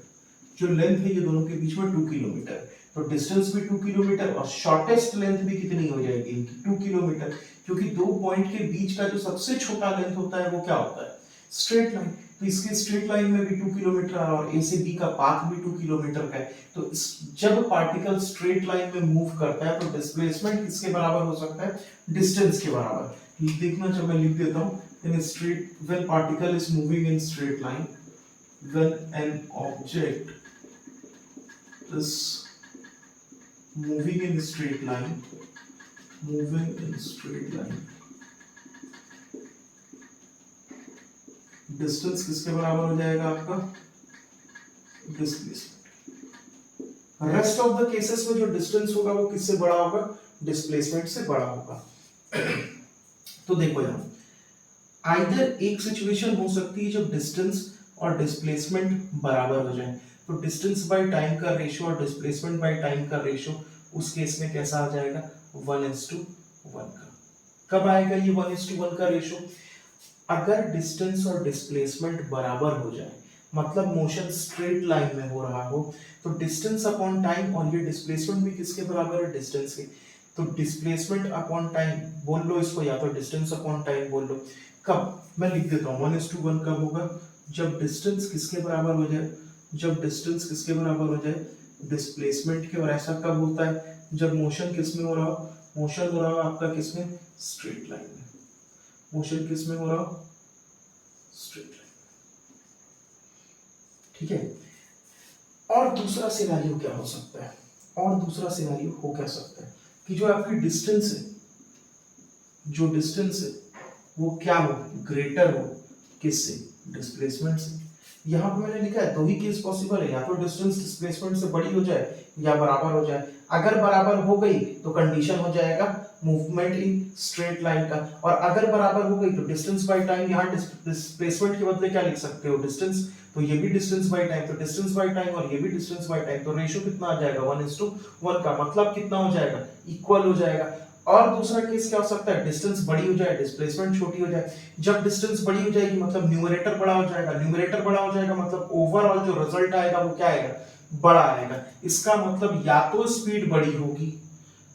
जो लेंथ है ये दोनों के बीच में 2 किलोमीटर, तो डिस्टेंस भी 2 किलोमीटर और शॉर्टेस्ट लेंथ भी कितनी हो जाएगी इनकी, 2 किलोमीटर। क्योंकि दो पॉइंट के बीच का जो सबसे छोटा लेंथ होता है वो क्या होता है, स्ट्रेट लाइन। तो इसके स्ट्रेट लाइन में भी 2 किलोमीटर और ए से बी का पाथ भी 2 किलोमीटर का है। तो जब पार्टिकल स्ट्रेट लाइन में मूव करता है तो डिस्प्लेसमेंट किसके बराबर हो सकता है, डिस्टेंस के बराबर। देखना, जब मैं लिख देता हूं, when particle is moving in straight line, when an object is moving in straight line, distance किसके बराबर हो जाएगा आपका, displacement. Rest of the cases में जो डिस्टेंस होगा वो किससे बड़ा होगा, डिस्प्लेसमेंट से बड़ा होगा। तो देखो यहां आइदर एक सिचुएशन हो सकती है जब डिस्टेंस और डिस्प्लेसमेंट बराबर हो जाए, तो डिस्टेंस बाय टाइम का रेशियो और डिस्प्लेसमेंट बाय टाइम का रेशियो उस केस में कैसा आ जाएगा, 1:1 का। कब आएगा ये 1:1 का रेशियो, अगर डिस्टेंस और डिस्प्लेसमेंट बराबर हो जाए, मतलब मोशन स्ट्रेट लाइन में हो रहा हो, तो डिस्टेंस अपॉन टाइम और ये डिस्प्लेसमेंट भी किसके बराबर है, डिस्टेंस के। तो डिस्प्लेसमेंट अपॉन टाइम बोल लो इसको, या तो डिस्टेंस अपॉन टाइम बोल लो। कब, मैं लिख देता हूँ 1:1 कब होगा, जब डिस्टेंस किसके बराबर हो जाए, जब डिस्टेंस किसके बराबर हो जाए, डिस्प्लेसमेंट के। और ऐसा कब होता है, जब मोशन किस में हो रहा हो, मोशन हो रहा हो आपका किस में, स्ट्रेट लाइन में। मोशन किस में हो रहा हो, स्ट्रेट लाइन। ठीक है। और दूसरा सिनेरियो क्या हो सकता है, और दूसरा सिनेरियो हो क्या सकता है कि जो आपकी डिस्टेंस है, जो डिस्टेंस है वो क्या हो, ग्रेटर हो किससे, डिस्प्लेसमेंट से। यहाँ पे मैंने लिखा है दो ही केस पॉसिबल है, या तो डिस्टेंस डिस्प्लेसमेंट से बड़ी हो जाए या बराबर हो जाए। अगर बराबर हो गई तो कंडीशन हो जाएगा मूवमेंट इन स्ट्रेट लाइन का, और अगर बराबर हो गई तो डिस्टेंस बाय टाइम, यहाँ डिस्प्लेसमेंट के बदले क्या लिख सकते हो, डिस्टेंस, तो ये भी डिस्टेंस बाय टाइम, तो डिस्टेंस बाय टाइम और ये भी डिस्टेंस बाय टाइम, तो रेशियो कितना आ जाएगा, 1:1 का। मतलब कितना हो जाएगा, इक्वल हो जाएगा। और दूसरा केस क्या हो सकता है, डिस्टेंस बड़ी हो जाए, डिस्प्लेसमेंट छोटी हो जाए। जब डिस्टेंस बड़ी हो जाएगी मतलब न्यूमरेटर बड़ा हो जाएगा, न्यूमरेटर बड़ा हो जाएगा मतलब ओवरऑल जो रिजल्ट आएगा वो क्या आएगा, बड़ा आएगा। इसका मतलब या तो स्पीड बड़ी होगी,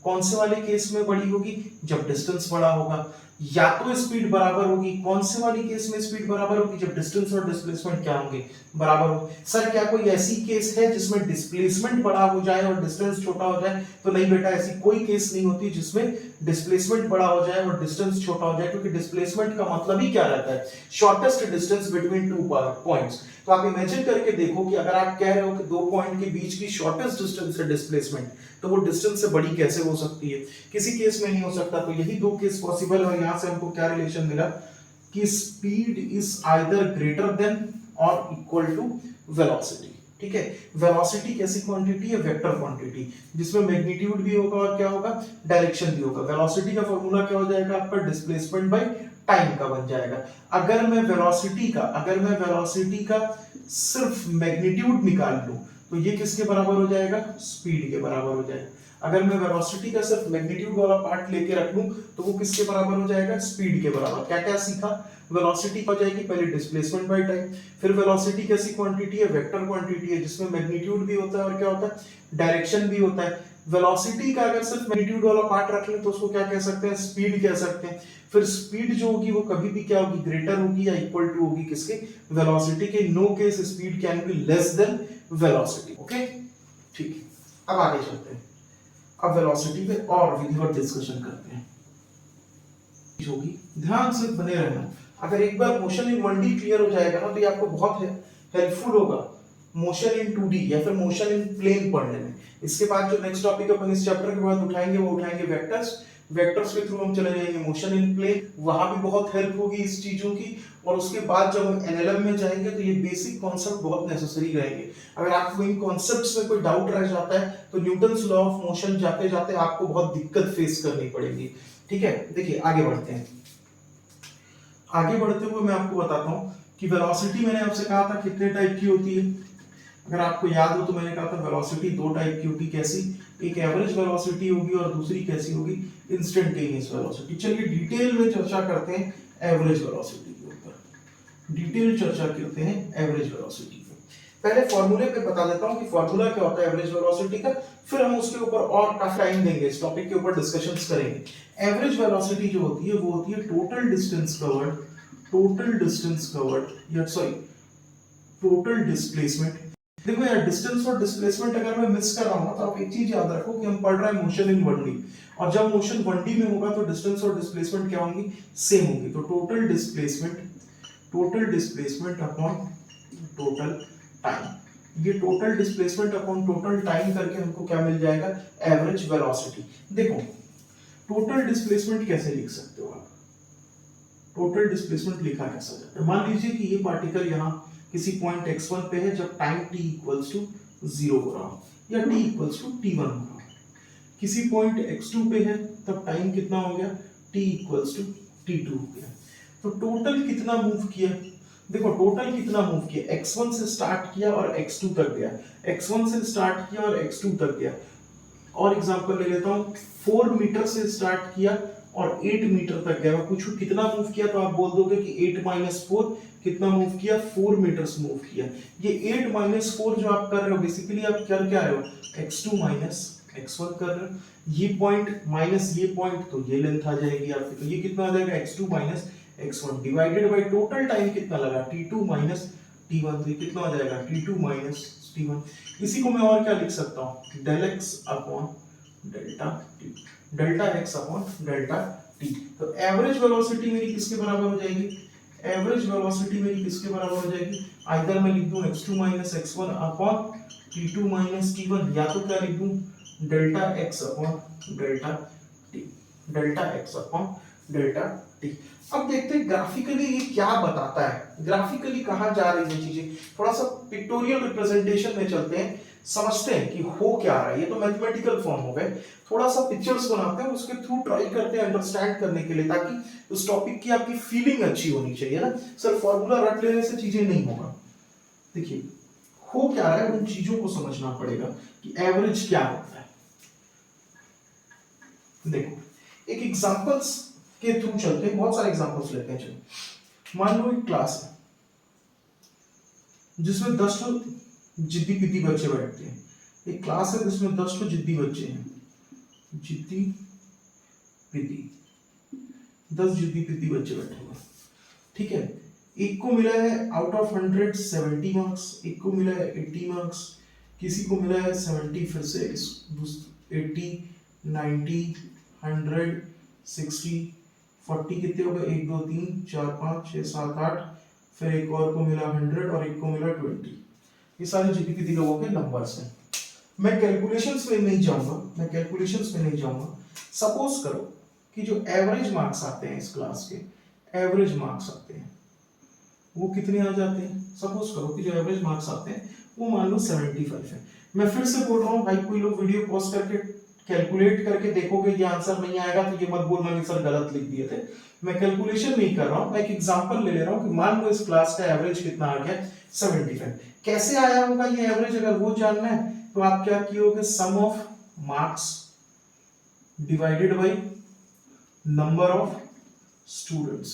कौन से वाले केस में बड़ी होगी, जब डिस्टेंस बड़ा होगा, या तो स्पीड बराबर होगी, कौन से वाली केस में स्पीड बराबर होगी, जब डिस्टेंस और डिस्प्लेसमेंट क्या होंगे, बराबर हो। सर क्या कोई ऐसी केस है जिसमें डिस्प्लेसमेंट बड़ा हो जाए और डिस्टेंस छोटा हो जाए, तो नहीं बेटा, ऐसी कोई केस नहीं होती जिसमें डिस्प्लेसमेंट बड़ा हो जाए और डिस्टेंस छोटा हो जाए, क्योंकि डिस्प्लेसमेंट का मतलब ही क्या रहता है, shortest distance between two points. तो आप इमेजिन करके देखो कि अगर आप कह रहे हो कि दो पॉइंट के बीच की शॉर्टेस्ट डिस्टेंस है डिस्प्लेसमेंट, तो वो डिस्टेंस से बड़ी कैसे हो सकती है, किसी केस में नहीं हो सकता। तो यही दो केस पॉसिबल है। यहां से हमको क्या रिलेशन मिला कि speed is either greater than और इक्वल टू वेलोसिटी। ठीक है, वेलोसिटी कैसी क्वांटिटी है, वेक्टर क्वांटिटी, जिसमें मैग्नीट्यूड भी होगा और क्या होगा, डायरेक्शन भी होगा। वेलोसिटी का फॉर्मूला क्या हो जाएगा आपका, डिस्प्लेसमेंट बाय टाइम का बन जाएगा। अगर मैं वेलोसिटी का सिर्फ मैग्नीट्यूड निकाल लूं तो ये किसके बराबर हो जाएगा, स्पीड के बराबर हो जाएगा। अगर मैं वेलोसिटी का सिर्फ मैग्नीट्यूड वाला पार्ट लेके रख लूं तो वो किसके बराबर हो जाएगा, स्पीड के बराबर। क्या क्या सीखा, वेलोसिटी हो जाएगी पहले डिस्प्लेसमेंट बाय टाइम, फिर वेलोसिटी कैसी क्वांटिटी है, वेक्टर क्वांटिटी है, जिसमें मैग्नीट्यूड भी होता है और क्या होता है, डायरेक्शन भी होता है। वेलोसिटी का अगर सिर्फ मैग्नीट्यूड वाला पार्ट रख लें तो उसको क्या कह सकते हैं, स्पीड कह सकते हैं। फिर स्पीड जो होगी वो कभी भी क्या होगी, ग्रेटर होगी या इक्वल टू होगी किसके, वेलोसिटी के। No case speed can be less than velocity. Okay, ठीक है, अब आगे चलते हैं। अब वेलोसिटी पे और विधिवत डिस्कशन करते हैं होगी, ध्यान से बने रहना। अगर एक बार मोशन इन 1D क्लियर हो जाएगा ना तो ये आपको बहुत हेल्पफुल होगा मोशन इन 2D या फिर मोशन इन प्लेन पढ़ने में। इसके बाद जो नेक्स्ट टॉपिक अपन इस चैप्टर के बाद उठाएंगे वो उठाएंगे वेक्टर्स। वेक्टर्स के थ्रू हम चले जाएंगे मोशन इन प्लेन, वहां भी बहुत हेल्प होगी इस चीजों की। और उसके बाद जब हम एनएलएम में जाएंगे तो ये बेसिक कॉन्सेप्ट बहुत नेसेसरी रहेंगे। अगर आपको इन कॉन्सेप्ट्स में कोई डाउट रह जाता है तो न्यूटन्स लॉ ऑफ मोशन जाते जाते आपको बहुत दिक्कत फेस करनी पड़ेगी। ठीक है, देखिए आगे बढ़ते हैं। आगे बढ़ते हुए मैं आपको बताता हूं कि वेलोसिटी मैंने आपसे कहा था कितने टाइप की होती है। अगर आपको याद हो तो मैंने कहा था वेलोसिटी दो टाइप की होती, कैसी, एक एवरेज वेलोसिटी होगी और दूसरी कैसी होगी, इंस्टेंटेनियस वेलोसिटी। चलिए डिटेल में चर्चा करते हैं एवरेज वेलोसिटी के ऊपर, डिटेल चर्चा करते हैं एवरेज वेलोसिटी पे। पहले फॉर्मूले पे बता देता हूं कि फॉर्मूला क्या होता है एवरेज वेलोसिटी का, फिर हम उसके ऊपर और काफी टाइम देंगे, इस टॉपिक के ऊपर डिस्कशंस करेंगे। एवरेज वेलोसिटी जो होती है वो होती है total distance covered, total distance covered या सॉरी टोटल डिस्प्लेसमेंट। देखो यार डिस्टेंस और डिस्प्लेसमेंट अगर मैं मिस कर रहा हूं तो आप एक चीज याद रखो कि हम पढ़ रहे हैं मोशन इन 1D, और जब मोशन 1D में होगा तो डिस्टेंस और डिस्प्लेसमेंट क्या होंगी, सेम होंगी। तो total displacement upon total time, ये total displacement upon total time करके हमको क्या मिल जाएगा, एवरेज वेलोसिटी। देखो टोटल डिस्प्लेसमेंट कैसे लिख सकते हो आप, टोटल डिस्प्लेसमेंट लिखा कैसा जाता है। मान लीजिए कि ये पार्टिकल यहाँ किसी पॉइंट x1 पे है जब टाइम t इक्वल्स टू 0 हो रहा हो या t इक्वल्स टू t1 हो रहा हो, किसी पॉइंट x2 पे है तब टाइम कितना हो गया, t इक्वल्स टू t2 हो गया। तो टोटल कितना मूव किया, देखो टोटल कितना मूव किया, x1 से स्टार्ट किया और x2 तक गया, x1 से स्टार्ट किया और x2 तक गया। और एग्जांपल ले लेता हूँ, 4 मीटर से स्टार्ट किया और 8 मीटर तक गया। मैं पूछूं कितना मूव किया तो आप बोल दोगे कि 8 - 4 कितना मूव किया, 4 मीटर्स मूव किया। ये 8 - 4 जो आप कर रहे हो बेसिकली आप कर क्या रहे हो, x2 - x1 कर रहे हो। ये पॉइंट माइनस ये पॉइंट तो ये लेंथ आ जाएगी आपकी, तो ये कितना आ जाएगा x2 - x1 divided by total time कितना लगा t2 - t1, तो ये कितना आ जाएगा t2 - t1। इसी को मैं और क्या लिख सकता हूँ, del x upon delta t, delta x upon delta t। तो एवरेज वेलोसिटी मेरी किसके बराबर हो जाएगी, एवरेज वेलोसिटी मेरी किसके बराबर हो जाएगी, आइदर मैं लिख दूं x2 - x1 upon t2 - t1, या तो क्या लिख दूं delta x upon delta t, delta x upon delta t। अब देखते हैं ग्राफिकली ये क्या बताता है, ग्राफिकली कहां जा रही है चीजें। थोड़ा सा पिक्टोरियल रिप्रेजेंटेशन में चलते हैं, समझते हैं कि हो क्या रहा है। ये तो मैथमेटिकल फॉर्म हो गए, थोड़ा सा पिक्चर्स बनाते हैं, उसके थ्रू ट्राई करते हैं अंडरस्टैंड करने के लिए, ताकि उस टॉपिक की आपकी फीलिंग अच्छी होनी चाहिए ना। सर फॉर्मूला रट लेने से चीजें नहीं होगा। देखिए हो क्या रहा है, उन चीजों को समझना पड़ेगा कि एवरेज क्या होता है। देखो एक एग्जांपल्स के थ्रू चलते हैं, बहुत सारे एग्जांपल्स लेते हैं। चलो मान लो एक क्लास है जिसमें 10 जिद्दी पिद्दी बच्चे बैठते हैं, एक क्लास है जिसमें 10 जिद्दी बच्चे हैं, जिद्दी पिद्दी 10 जिद्दी पिद्दी बच्चे बैठे हुए, ठीक है। एक को मिला है आउट ऑफ 100 70 मार्क्स, एक को मिला है 80 मार्क्स, किसी को मिला है 70, फिर से 80 90 100 60 40, कितने हो गए 1 2 3 4 5 6 7 8, फिर एक और को मिला 100 और एक को मिला 20। ये सारे जीपीपी लोगों के नंबर्स हैं। मैं कैलकुलेशंस में नहीं जाऊंगा, सपोज करो कि जो एवरेज मार्क्स आते हैं इस क्लास के, एवरेज मार्क्स आते हैं वो कितने आ जाते हैं। सपोज करो कि जो एवरेज मार्क्स आते हैं वो मान लो 75 है। मैं फिर से बोल रहा हूँ भाई, कोई लोग वीडियो पॉज करके कैलकुलेट करके देखोगे ये आंसर नहीं आएगा तो ये मत बोलना कि सर गलत लिख दिए थे। मैं कैलकुलेशन नहीं कर रहा हूँ, मैं एक एग्जांपल ले रहा हूँ कि मान लो इस क्लास का एवरेज कितना आ गया 75। कैसे आया होगा ये एवरेज, अगर वो जानना है तो आप क्या कियोगे, sum of marks divided by number of students,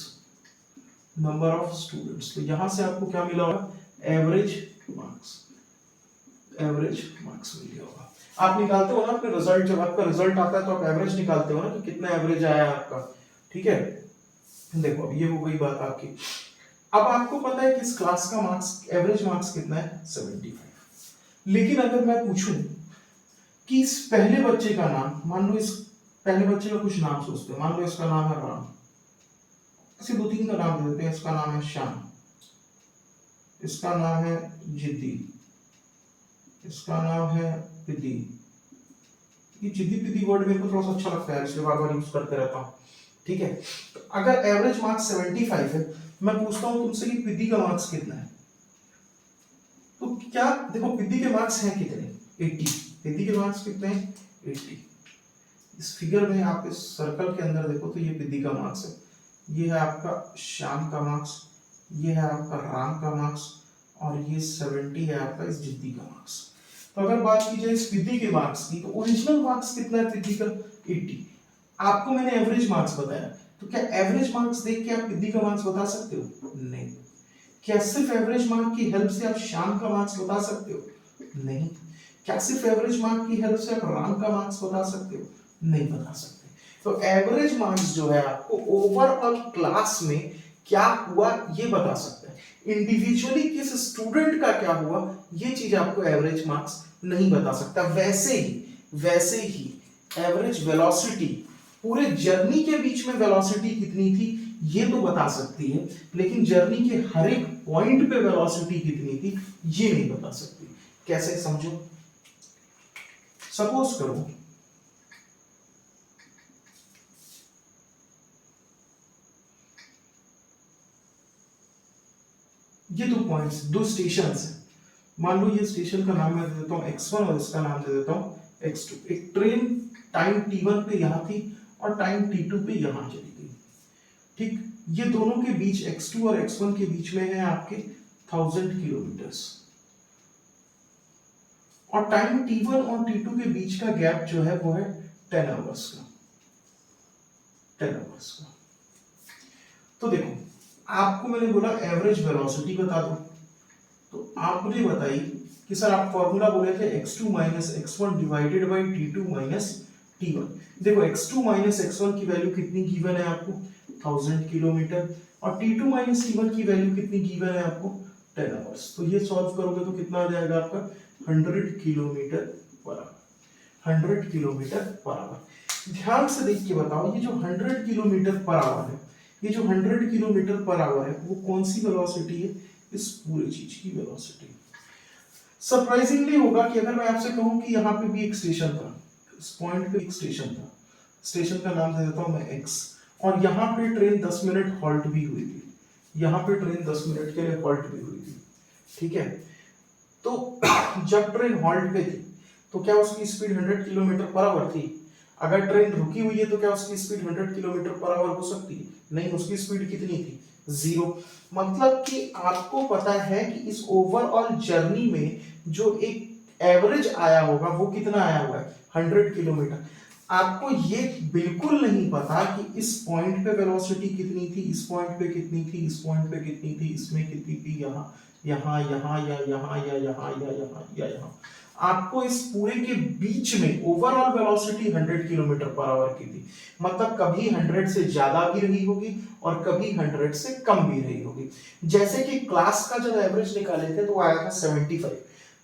तो यहां से आपको क्या मिला होगा, एवरेज मार्क्स मिल गया होगा। आप निकालते हो ना अपने रिजल्ट, जब आपका रिजल्ट आता है तो आप एवरेज निकालते हो ना कि कितना एवरेज आया आपका, ठीक है। देखो ये हो गई बात आपकी। अब आपको पता है कि इस क्लास का मार्क्स एवरेज मार्क्स कितना है 75। लेकिन अगर मैं पूछूं कि इस पहले बच्चे का नाम, मान लो इस पहले बच्चे का कुछ नाम सोचते हैं, मान लो इसका नाम है राम, ऐसे दो तीन का नाम दे देते हैं, इसका नाम है श्याम, इसका नाम है जिद्दी, इसका नाम है पिदी। ये जिद्दी पिदी वर्ड मेरे को थोड़ा सा अच्छा लगता है, इसलिए बार बार यूज करते रहता हूँ, ठीक है। तो अगर एवरेज मार्क्स 75 है, मैं पूछता हूँ तुमसे कि पिदी का मार्क्स कितना है, तो क्या देखो पिदी के मार्क्स हैं कितने, 80। पिदी के मार्क्स कितने हैं, 80। इस फिगर में आप इस सर्कल के अंदर देखो तो ये पिदी का मार्क्स है, ये है आपका श्याम का मार्क्स, ये है आपका राम का मार्क्स, और ये 70 है आपका इस जिद्दी का मार्क्स। तो अगर बात की जाए इस पिदी के मार्क्स की, तो ओरिजिनल मार्क्स कितना है पिदी का, 80। आपको मैंने एवरेज मार्क्स बताया, तो क्या एवरेज मार्क्स देख के आप पिदी का मार्क्स बता सकते हो, नहीं। क्या सिर्फ एवरेज मार्क की हेल्प से आप श्याम का मार्क्स बता सकते हो, नहीं। क्या सिर्फ एवरेज मार्क की हेल्प से आप राम का मार्क्स बता सकते हो, नहीं बता सकते। तो एवरेज मार्क्स जो है आपको ओवरऑल क्लास में क्या हुआ ये बता सकता है, इंडिविजुअली किस स्टूडेंट का क्या हुआ ये चीज आपको एवरेज मार्क्स नहीं बता सकता। वैसे ही एवरेज वेलोसिटी, पूरे जर्नी के बीच में वेलोसिटी कितनी थी ये तो बता सकती है, लेकिन जर्नी के हर एक पॉइंट पे वेलोसिटी कितनी थी ये नहीं बता सकती। कैसे, समझो। सपोज करो ये दो पॉइंट्स, दो स्टेशन है, मान लो ये स्टेशन का नाम मैं दे देता हूँ x1 और इसका नाम दे देता हूँ x2। एक ट्रेन टाइम t1 पे यहां थी और टाइम t2 पे यहां चली गई, ठीक। ये दोनों के बीच x2 और x1 के बीच में है आपके 1000 किलोमीटर्स, और टाइम t1 और t2 के बीच का गैप जो है वो है 10 आवर्स का, 10 आवर्स का। तो देखो आपको मैंने बोला एवरेज वेलोसिटी बता दो, तो आपने बताई कि सर आप फॉर्मूला बोले थे x2 minus x1 divided by t2 minus t1। देखो x2 माइनस x1 की वैल्यू कितनी गिवन है आपको, 1000 किलोमीटर, और t2 माइनस t1 की वैल्यू कितनी गिवन है आपको, 10 आवर्स। तो ये सॉल्व करोगे तो कितना आ जाएगा आपका 100 kilometre per hour, 100 kilometre per hour. ध्यान से देख के बताओ, ये जो 100 किलोमीटर पर आवर है, ये जो 100 किलोमीटर पर आवर है वो कौन सी वेलोसिटी है, इस पूरी चीज की वेलोसिटी। सरप्राइजिंगली होगा कि अगर मैं आपसे कहूं कि यहाँ पे भी एक स्टेशन था, इस पॉइंट पे एक स्टेशन था, स्टेशन का नाम दे देता हूं मैं x, और यहाँ पे ट्रेन 10 मिनट हॉल्ट भी हुई थी, यहाँ पे ट्रेन 10 मिनट के लिए हॉल्ट भी हुई थी, ठीक है। तो जब ट्रेन हॉल्ट पे थी तो क्या उसकी स्पीड 100 किलोमीटर पर आवर थी? अगर ट्रेन रुकी हुई है तो क्या उसकी स्पीड 100 किलोमीटर पर आवर हो सकती है? नहीं, उसकी स्पीड कितनी थी, 0। मतलब कि आपको पता है कि इस ओवरऑल जर्नी में जो एक एवरेज आया होगा वो कितना आया हुआ है, 100 किलोमीटर। आपको ये बिल्कुल नहीं पता कि इस पॉइंट पे वेलोसिटी कितनी थी, इस पॉइंट पे कितनी थी, इस पॉइंट पे कितनी थी, इसमें कितनी थी, यहाँ यहाँ यहाँ या यहाँ या यहाँ या यहाँ या यहाँ। आपको इस पूरे के बीच में overall velocity 100 kilometre per hour की थी। मतलब कभी 100 से ज्यादा भी रही होगी और कभी 100 से कम भी रही होगी। जैसे कि क्लास का जब एवरेज निकाले थे तो आया था 75।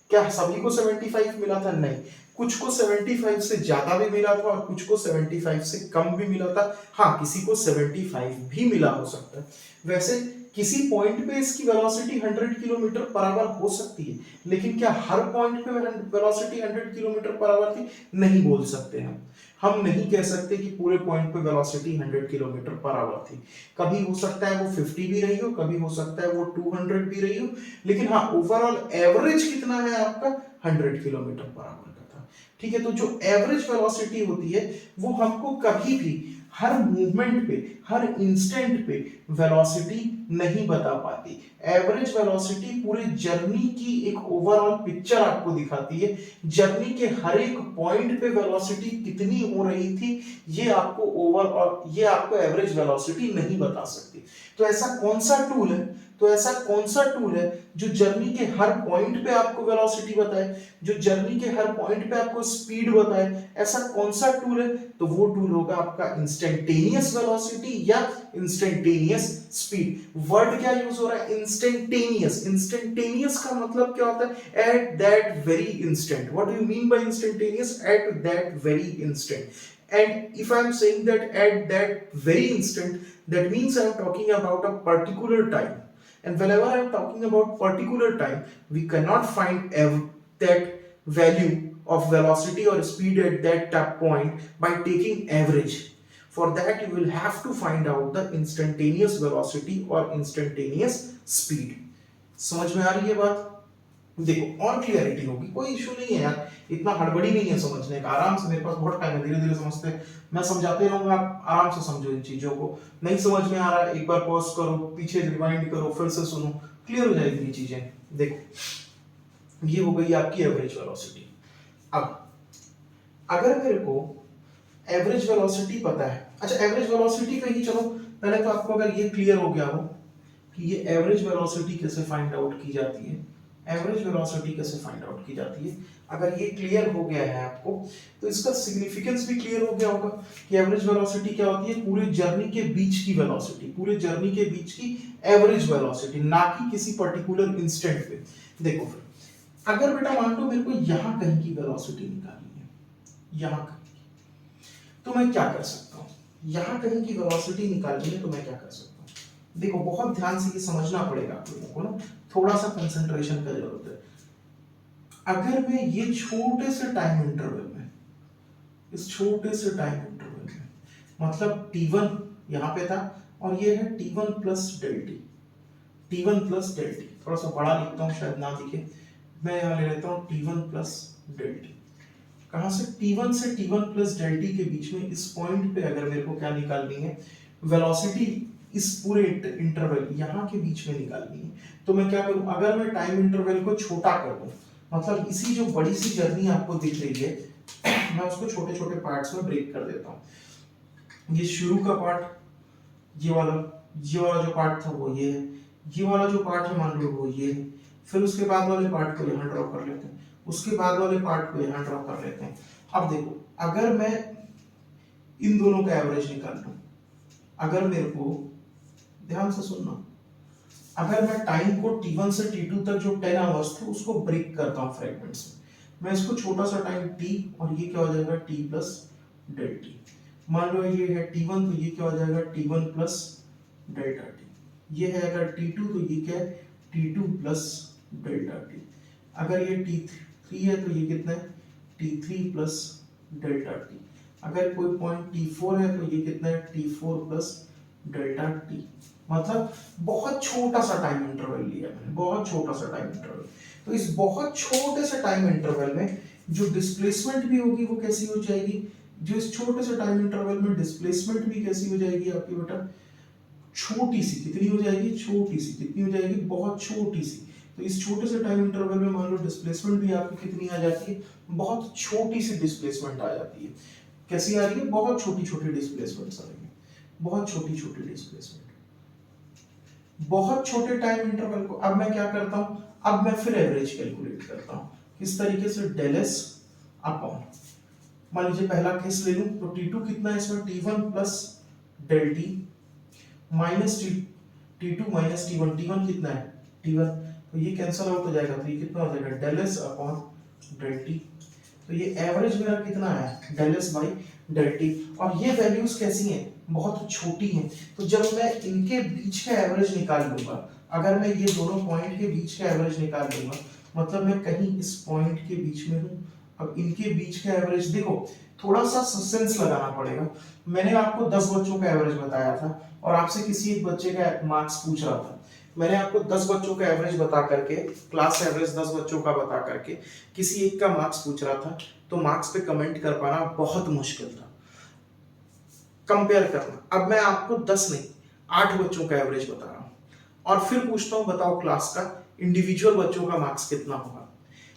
क्या सभी को 75 मिला था? नहीं, कुछ को 75 से ज्यादा भी मिला था और कुछ को 75 से कम भी मिला था। हाँ, किसी को 75 भी मिला हो सकता है। वैसे किसी पॉइंट पे इसकी वेलोसिटी 100 किलोमीटर पर आवर हो सकती है, लेकिन क्या हर पॉइंट पे वेलोसिटी 100 किलोमीटर पर आवर थी? नहीं बोल सकते हम नहीं कह सकते कि पूरे पॉइंट पे वेलोसिटी 100 किलोमीटर पर आवर थी। कभी हो सकता है वो 50 भी रही हो, कभी हो सकता है वो 200 भी रही हो, लेकिन हाँ ओवरऑल एवरेज कितना है आपका, 100 किलोमीटर पर आवर का था। ठीक है, तो जो एवरेज वेलोसिटी होती है वो हमको कभी भी हर मूवमेंट पे, हर इंस्टेंट पे वेलोसिटी नहीं बता पाती। एवरेज वेलोसिटी पूरे जर्नी की एक ओवरऑल पिक्चर आपको दिखाती है। जर्नी के हर एक पॉइंट पे वेलोसिटी कितनी हो रही थी ये आपको ओवरऑल, ये आपको एवरेज वेलोसिटी नहीं बता सकती। तो ऐसा कौन सा टूल है तो ऐसा कौन सा टूल है जो जर्नी के हर पॉइंट पे आपको वेलोसिटी बताए, जो जर्नी के हर पॉइंट पे आपको स्पीड बताए? ऐसा कौन सा टूल है? तो वो टूल होगा आपका इंस्टेंटेनियस वेलोसिटी या इंस्टेंटेनियस स्पीड। वर्ड क्या यूज हो रहा है? इंस्टेंटेनियस। इंस्टेंटेनियस का मतलब क्या होता है? At that very instant. What do you mean by instantaneous? At that very instant. And if I am saying that at that very instant, that means I am talking about a particular time. And whenever I am talking about particular time, we cannot find that value of velocity or speed at that point by taking average. For that, you will have to find out the instantaneous velocity or instantaneous speed. समझ में आ रही है बात? देखो और clarity होगी, कोई issue नहीं है यार, इतना हड़बड़ी नहीं है समझने का, आराम से, मेरे पास बहुत टाइम है, धीरे धीरे समझते, मैं समझाते रहूंगा, आप आराम से समझो इन चीजों को। नहीं समझ में आ रहा है, एक बार पॉज करो, पीछे रिवाइंड करो, फिर से सुनो, क्लियर हो जाएगी ये चीजें। देखो ये हो गई आपकी एवरेज वेलोसिटी। अब अगर मेरे को एवरेज वेलोसिटी पता है, अच्छा एवरेज वेलोसिटी कही, चलो पहले तो आपको अगर ये क्लियर हो गया हो कि ये एवरेज वेलोसिटी कैसे फाइंड आउट की जाती है, एवरेज वेलोसिटी कैसे फाइंड आउट की जाती है, अगर ये क्लियर हो गया है आपको, तो इसका सिग्निफिकेंस भी क्लियर हो गया होगा कि एवरेज वेलोसिटी क्या होती है? पूरे जर्नी के बीच की वेलोसिटी, पूरे जर्नी के बीच की एवरेज वेलोसिटी, ना कि किसी पर्टिकुलर इंस्टेंट पे। देखो फिर अगर बेटा मान लो मेरे को यहां कहीं की वेलोसिटी निकालनी है, यहां कहीं की, तो मैं क्या कर सकता हूं? यहां कहीं की वेलोसिटी निकालनी है तो मैं क्या कर सकता हूं? देखो बहुत ध्यान से ये समझना पड़ेगा आप लोगों को ना, थोड़ा सा कंसंट्रेशन का जरूरत है। अगर मैं ये छोटे से टाइम इंटरवल में, इस छोटे से टाइम इंटरवल में, मतलब t1 यहाँ पे था और ये है t1 plus del t, t1 plus del t, थोड़ा सा बड़ा लिखता हूँ शायद ना दिखे, मैं यहाँ ले लेता हूँ t1 प्लस डेल टी। कहाँ से? t1 से t1 प्लस डेल टी के बीच में इस पॉइंट पे अगर मेरे को क्या निकालनी है? वेलोसिटी इस पूरे इंटरवल यहाँ के बीच में निकालनी है, तो मैं क्या करूं? अगर मैं टाइम इंटरवल को छोटा कर दूं, मतलब इसी जो बड़ी सी जर्नी आपको दिख रही है, मैं उसको छोटे छोटे पार्ट्स में ब्रेक कर देता हूं। ये शुरू का पार्ट, ये वाला जो पार्ट था वो ये है, ये वाला जो पार्ट है मान लो वो ये है, फिर उसके बाद वाले पार्ट को यहाँ ड्रॉ कर लेते हैं, उसके बाद वाले पार्ट को यहाँ ड्रॉ कर लेते हैं। अब देखो अगर मैं इन दोनों का एवरेज निकाल लूं, अगर मेरे को, ध्यान से सुनना, अगर मैं टाइम को t1 से t2 तक जो 10 आवर्स थे उसको ब्रेक करता हूं फ्रेगमेंट्स में, मैं इसको छोटा सा टाइम t और ये क्या हो जाएगा t प्लस डेल टी, मान लो ये है t1 तो ये क्या हो जाएगा t1 प्लस डेल्टा टी, ये है अगर t2 तो ये क्या है t2 प्लस डेल्टा टी, अगर ये t3 है तो ये कितना है t3 प्लस डेल्टा टी, अगर कोई पॉइंट t4 है तो ये कितना है t4 प्लस डेल्टा टी। मतलब बहुत छोटा सा टाइम इंटरवल लिया मैंने, बहुत छोटा सा टाइम इंटरवल, तो इस बहुत छोटे से टाइम इंटरवल में जो डिस्प्लेसमेंट भी होगी वो कैसी हो जाएगी? जो इस छोटे से टाइम इंटरवल में डिस्प्लेसमेंट भी कैसी हो जाएगी आपकी बेटा? छोटी सी। कितनी हो जाएगी? छोटी सी। कितनी हो जाएगी? बहुत छोटी सी। तो इस छोटे से टाइम इंटरवल में मान लो डिस्प्लेसमेंट भी आपकी कितनी आ जाती है? बहुत छोटी सी डिस्प्लेसमेंट आ जाती है। कैसी आ रही है? बहुत छोटी छोटी डिस्प्लेसमेंट आ रही है, बहुत छोटी छोटी डिस्प्लेसमेंट, बहुत छोटे टाइम इंटरवल को। अब मैं क्या करता हूं? अब मैं फिर एवरेज कैलकुलेट करता हूं, किस तरीके से? डेल एस अपॉन, मान लीजिए पहला केस ले लूं तो t2 कितना है इसमें? t1 plus del t minus t2 minus t1, t1 कितना है? t1, तो ये कैंसिल आउट हो जाएगा, तो ये कितना हो जाएगा? Del s upon del t, तो ये एवरेज मेरा कितना है? Del s by del t. और ये वैल्यूज कैसी हैं? बहुत छोटी हैं, तो जब मैं इनके बीच का एवरेज निकाल लूंगा, अगर मैं ये दोनों पॉइंट के बीच का एवरेज निकाल लूंगा, मतलब मैं कहीं इस पॉइंट के बीच में हूं, अब इनके बीच का एवरेज देखो, थोड़ा सा सस्पेंस लगाना पड़ेगा। मैंने आपको 10 बच्चों का एवरेज बताया था और आपसे किसी एक बच्चे का मार्क्स पूछ रहा था, मैंने आपको 10 बच्चों का एवरेज बता करके, क्लास एवरेज 10 बच्चों का बता करके किसी एक का मार्क्स पूछ रहा था, तो मार्क्स पे कमेंट कर पाना बहुत मुश्किल था, कंपेयर करना। अब मैं आपको 10 नहीं 8 बच्चों का एवरेज बता रहा हूं और फिर पूछता हूं बताओ क्लास का इंडिविजुअल बच्चों का मार्क्स कितना होगा।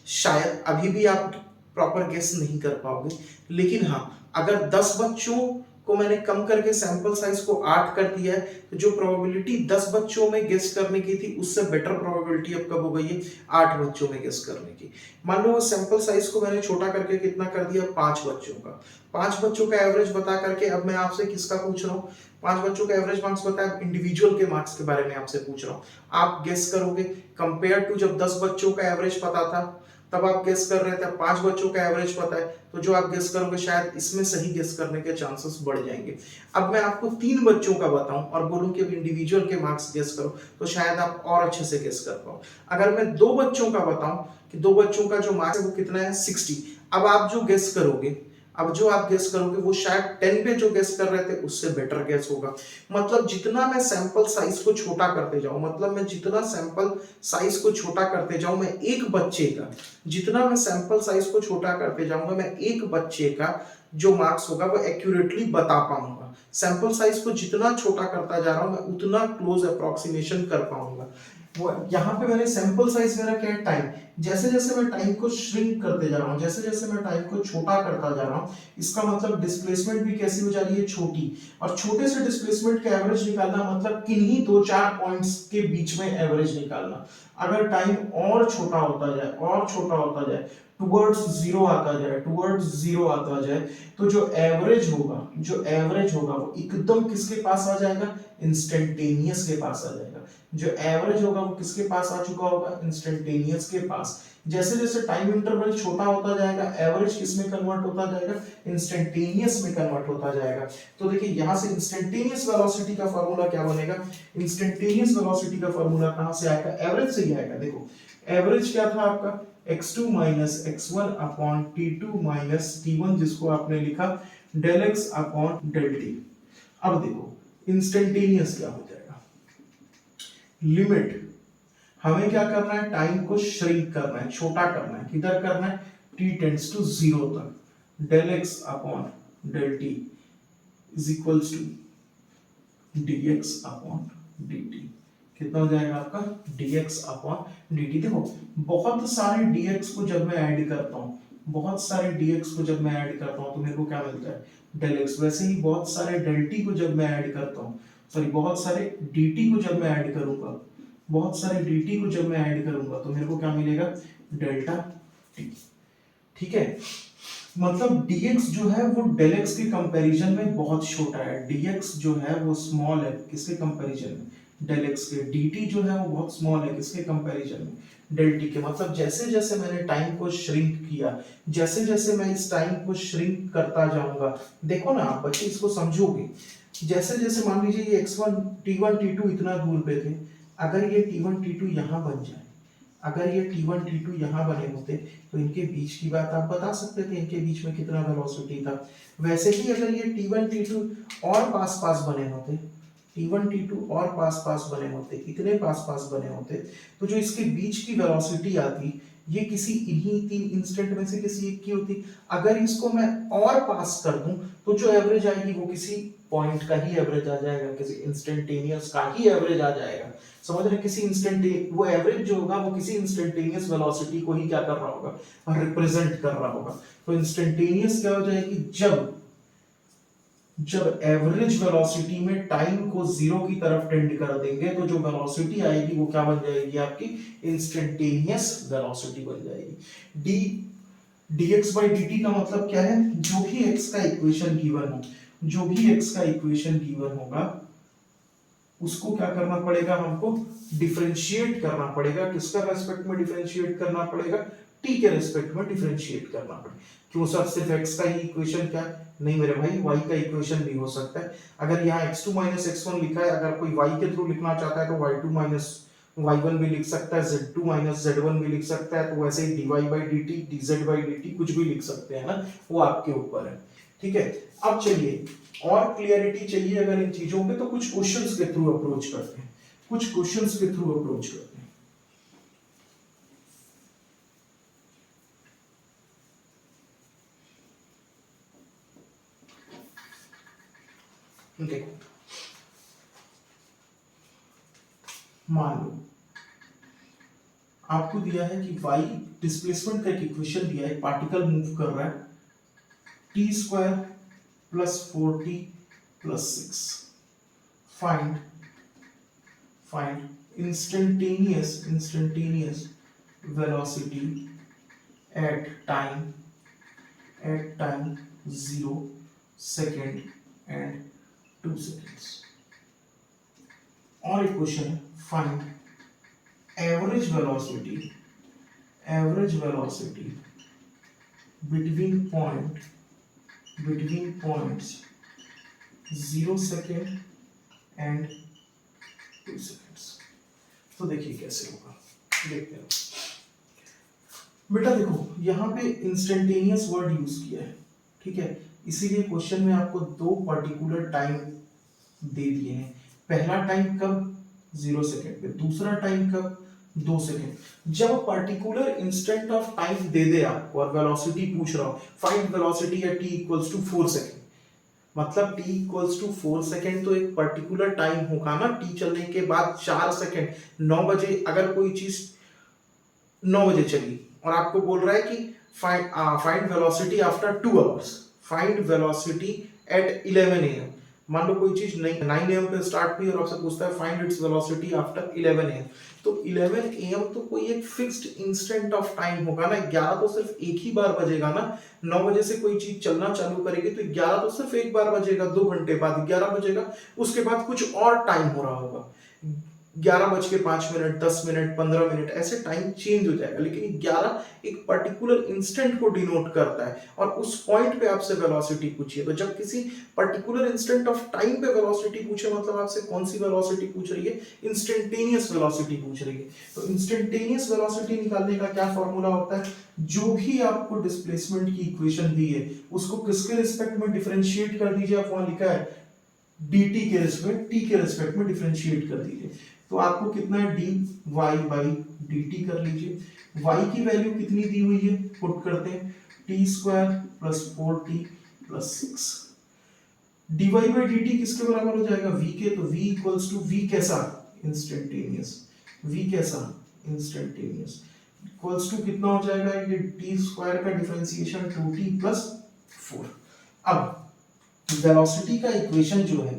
शायद अभी भी आप प्रॉपर गेस नहीं कर पाओगे, लेकिन हाँ अगर 10 बच्चों को मैंने कम करके सैंपल साइज को 8 कर दिया है, तो जो प्रोबेबिलिटी 10 बच्चों में गेस करने की थी उससे बेटर प्रोबेबिलिटी अब कब हो गई है 8 बच्चों में गेस करने की। मान लो सैंपल साइज को मैंने छोटा करके कितना कर दिया 5 बच्चों का। 5 बच्चों का एवरेज बता करके अब मैं आपसे किसका पूछ रहा हूँ, 5 बच्चों का एवरेज मार्क्स बताया, इंडिविजुअल के मार्क्स के बारे में आपसे पूछ रहा हूँ। आप गेस करोगे कंपेयर टू जब 10 बच्चों का एवरेज पता था तब आप गेस कर रहे थे, 5 बच्चों का एवरेज पता है, तो जो आप गेस करोगे शायद इसमें सही गेस करने के चांसेस बढ़ जाएंगे। अब मैं आपको 3 बच्चों का बताऊं और बोलूं कि अब इंडिविजुअल के मार्क्स गेस करो, तो शायद आप और अच्छे से गेस कर पाओ। अगर मैं 2 बच्चों का बताऊं कि 2 बच्चों का जो मार्क्स है वो कितना है 60, अब आप जो गेस करोगे, अब जो आप गेस करोगे वो शायद 10 पे जो गेस कर रहे थे उससे बेटर गेस होगा। मतलब जितना मैं सैंपल साइज को छोटा करते जाऊं, मतलब मैं जितना सैंपल साइज को छोटा करते जाऊं, मैं एक बच्चे का, जितना मैं सैंपल साइज को छोटा करते जाऊंगा, मैं एक बच्चे का जो मार्क्स होगा वो एक्यूरेटली बता पाऊंगा। सैंपल साइज को जितना छोटा करता जा रहा हूं मैं उतना क्लोज अप्रोक्सीमेशन कर पाऊंगा। वो यहाँ पे मैंने सैंपल साइज मेरा क्या है टाइम, जैसे जैसे मैं टाइम को श्रिंक करते जा रहा हूँ, जैसे जैसे मैं टाइम को छोटा करता जा रहा हूँ, इसका मतलब डिस्प्लेसमेंट भी कैसी हो जा रही है छोटी। और छोटे से डिस्प्लेसमेंट का एवरेज निकालना मतलब किन्हीं 2-4 पॉइंट्स के बीच में एवरेज निकालना। अगर टाइम और छोटा होता जाए और छोटा होता जाए, टुवर्ड्स जीरो आता जाए, टुवर्ड्स जीरो आता जाए, तो जो एवरेज होगा, जो एवरेज होगा वो एकदम किसके पास आ जाएगा, इंस्टेंटेनियस के पास आ जाएगा। जो एवरेज होगा वो किसके पास आ चुका होगा, इंस्टेंटेनियस के पास। जैसे जैसे टाइम इंटरवल छोटा होता जाएगा, एवरेज किसमें कन्वर्ट होता जाएगा, इंस्टेंटेनियस में कन्वर्ट होता जाएगा। तो देखिए यहां से इंस्टेंटेनियस वेलोसिटी का फार्मूला क्या बनेगा, इंस्टेंटेनियस वेलोसिटी का फार्मूला कहां से आएगा, एवरेज से ही आएगा। देखो एवरेज क्या था आपका, x2 minus x1 upon t2 minus t1, जिसको आपने लिखा del x upon del t। अब देखो इंस्टेंटेनियस क्या हो जाएगा, लिमिट, हमें क्या करना है, टाइम को श्रिंक करना है, छोटा करना है, किधर करना है, t टेंड्स टू 0 तक, del x upon del t is equals to dx upon dt। कितना हो जाएगा आपका, dx अपॉन dt। देखो बहुत सारे dx को जब मैं ऐड करता हूँ, बहुत सारे dx को जब मैं ऐड करता हूँ तो मेरे को क्या मिलता है, डेल x। वैसे ही बहुत सारे डेल t को जब मैं ऐड करता हूँ, सॉरी बहुत सारे dt को जब मैं ऐड करूंगा, बहुत सारे dt को जब मैं ऐड करूंगा तो मेरे को क्या मिलेगा, डेल्टा t। ठीक है, मतलब dx जो है वो डेल x के कंपैरिजन में बहुत छोटा है, dx जो है वो स्मॉल है किसके कंपैरिजन में, डेल x के। dt जो है वो बहुत स्मॉल है किसके कंपैरिजन में, डेल t के। मतलब जैसे जैसे मैंने टाइम को श्रिंक किया, जैसे जैसे मैं इस टाइम को श्रिंक करता जाऊंगा, देखो ना आप बच्चे इसको समझोगे, जैसे जैसे मान लीजिए ये x1 t1 t2 इतना दूर पे थे, अगर ये t1 t2 यहाँ बन जाए, अगर ये t1 t2 यहाँ बने होते तो इनके बीच की बात आप बता सकते थे, इनके बीच में कितना वेलोसिटी था। वैसे ही अगर ये t1 t2 और पास पास बने होते, t1 t2 और पास पास बने होते, इतने पास पास बने होते, तो जो इसके बीच की वेलोसिटी आती ये किसी इन्हीं 3 इंस्टेंट में से किसी एक की होती। अगर इसको मैं और पास कर दूं तो जो एवरेज आएगी वो किसी पॉइंट का ही एवरेज आ जाएगा, किसी इंस्टेंटेनियस का ही एवरेज आ जाएगा। समझ रहे, किसी इंस्टेंट, वो एवरेज जो होगा वो किसी इंस्टेंटेनियस वेलोसिटी को ही क्या कर रहा होगा, रिप्रेजेंट कर रहा होगा। तो इंस्टेंटेनियस क्या हो जाएगी, जब जब एवरेज वेलोसिटी में टाइम को जीरो की तरफ टेंड कर देंगे तो जो वेलोसिटी आएगी वो क्या बन जाएगी, आपकी इंस्टेंटेनियस वेलोसिटी बन जाएगी। डी dx by dt का मतलब क्या है, जो भी x का इक्वेशन गिवन हो, जो भी x का इक्वेशन गिवन होगा उसको क्या करना पड़ेगा, हमको डिफरेंशिएट करना पड़ेगा। किसका रेस्पेक्ट में डिफरेंशिएट करना पड़ेगा, t के रेस्पेक्ट में डिफरेंशिएट करना पड़ेगा। क्यों सर सिर्फ x का ही इक्वेशन, क्या नहीं मेरे भाई, y का इक्वेशन भी हो सकता है। अगर यहाँ x2 माइनस x1 लिखा है, अगर कोई y के थ्रू लिखना चाहता है तो y2 माइनस y1 भी लिख सकता है, z2 माइनस z1 भी लिख सकता है, तो वैसे ही dy by dt dz by dt कुछ भी लिख सकते हैं ना, वो आपके ऊपर है। ठीक है, अब चलिए और क्लियरिटी चाहिए अगर इन चीजों पे तो कुछ क्वेश्चंस के थ्रू अप्रोच करते हैं, कुछ क्वेश्चंस के थ्रू अप्रोच करते हैं। देखो मान लो आपको दिया है कि y डिस्प्लेसमेंट का एक इक्वेशन दिया है, पार्टिकल मूव कर रहा है, t square plus 4t plus 6. Find instantaneous velocity at time 0 second and 2 seconds. और एक क्वेश्चन है, find average velocity between points 0 second and 2 seconds. तो देखिए कैसे होगा, देखते हैं बेटा। देखो यहाँ पे इंस्टेंटेनियस वर्ड यूज किया है, ठीक है, इसीलिए क्वेश्चन में आपको दो पर्टिकुलर टाइम दे दिए हैं। पहला टाइम कब, 0 सेकेंड पे, दूसरा टाइम कब, 2 सेकेंड। जब पर्टिकुलर इंस्टेंट ऑफ टाइम दे दे आपको और वेलोसिटी पूछ रहा हो, find velocity at t equals to 4 second, मतलब t इक्वल्स टू 4 सेकेंड तो एक पर्टिकुलर टाइम होगा ना। t चलने के बाद 4 सेकेंड, 9 बजे अगर कोई चीज 9 बजे चली और आपको बोल रहा है कि find velocity after 2 hours, find velocity eight 11 AM। मान लो कोई चीज 9 AM पे स्टार्ट हुई और आपसे पूछता है find its velocity after 11 AM, तो 11 AM तो कोई एक फिक्स्ड इंस्टेंट ऑफ टाइम होगा ना। 11 तो सिर्फ एक ही बार बजेगा ना। 9 बजे से कोई चीज चलना चालू करेगी तो 11 तो सिर्फ एक बार बजेगा, 2 घंटे बाद 11 बजेगा, उसके बाद कुछ और टाइम हो रहा होगा, 11:05, 10 मिनट, 15 मिनट, ऐसे टाइम चेंज हो जाएगा। लेकिन 11 एक पर्टिकुलर इंस्टेंट को डिनोट करता है और उस पॉइंट पे आपसे वेलोसिटी पूछिए। तो जब किसी पर्टिकुलर इंस्टेंट ऑफ टाइम पे वेलोसिटी पूछे, मतलब आपसे कौन सी वेलोसिटी पूछ रही है, इंस्टेंटेनियस वेलोसिटी पूछ रही है। तो इंस्टेंटेनियस वेलोसिटी निकालने का क्या फॉर्मूला होता है, जो भी आपको डिस्प्लेसमेंट की इक्वेशन दी है उसको किसके रिस्पेक्ट में डिफरेंशिएट कर दीजिए। आप वहां लिखा है dt के रिस्पेक्ट, t के रिस्पेक्ट में डिफरेंशिएट कर दीजिए। तो आपको कितना है, dy by dt कर लीजिए। y की वैल्यू कितनी दी हुई है, पुट करते हैं, t square plus 4t plus 6। dy by dt किसके बराबर हो जाएगा, v के। तो v इक्वल्स टू, v कैसा, इंस्टेंटेनियस, v कैसा, इंस्टेंटेनियस, इक्वल्स टू कितना हो जाएगा, ये t स्क्वायर का डिफरेंशिएशन 2t प्लस 4। अब वेलोसिटी का इक्वेशन जो है,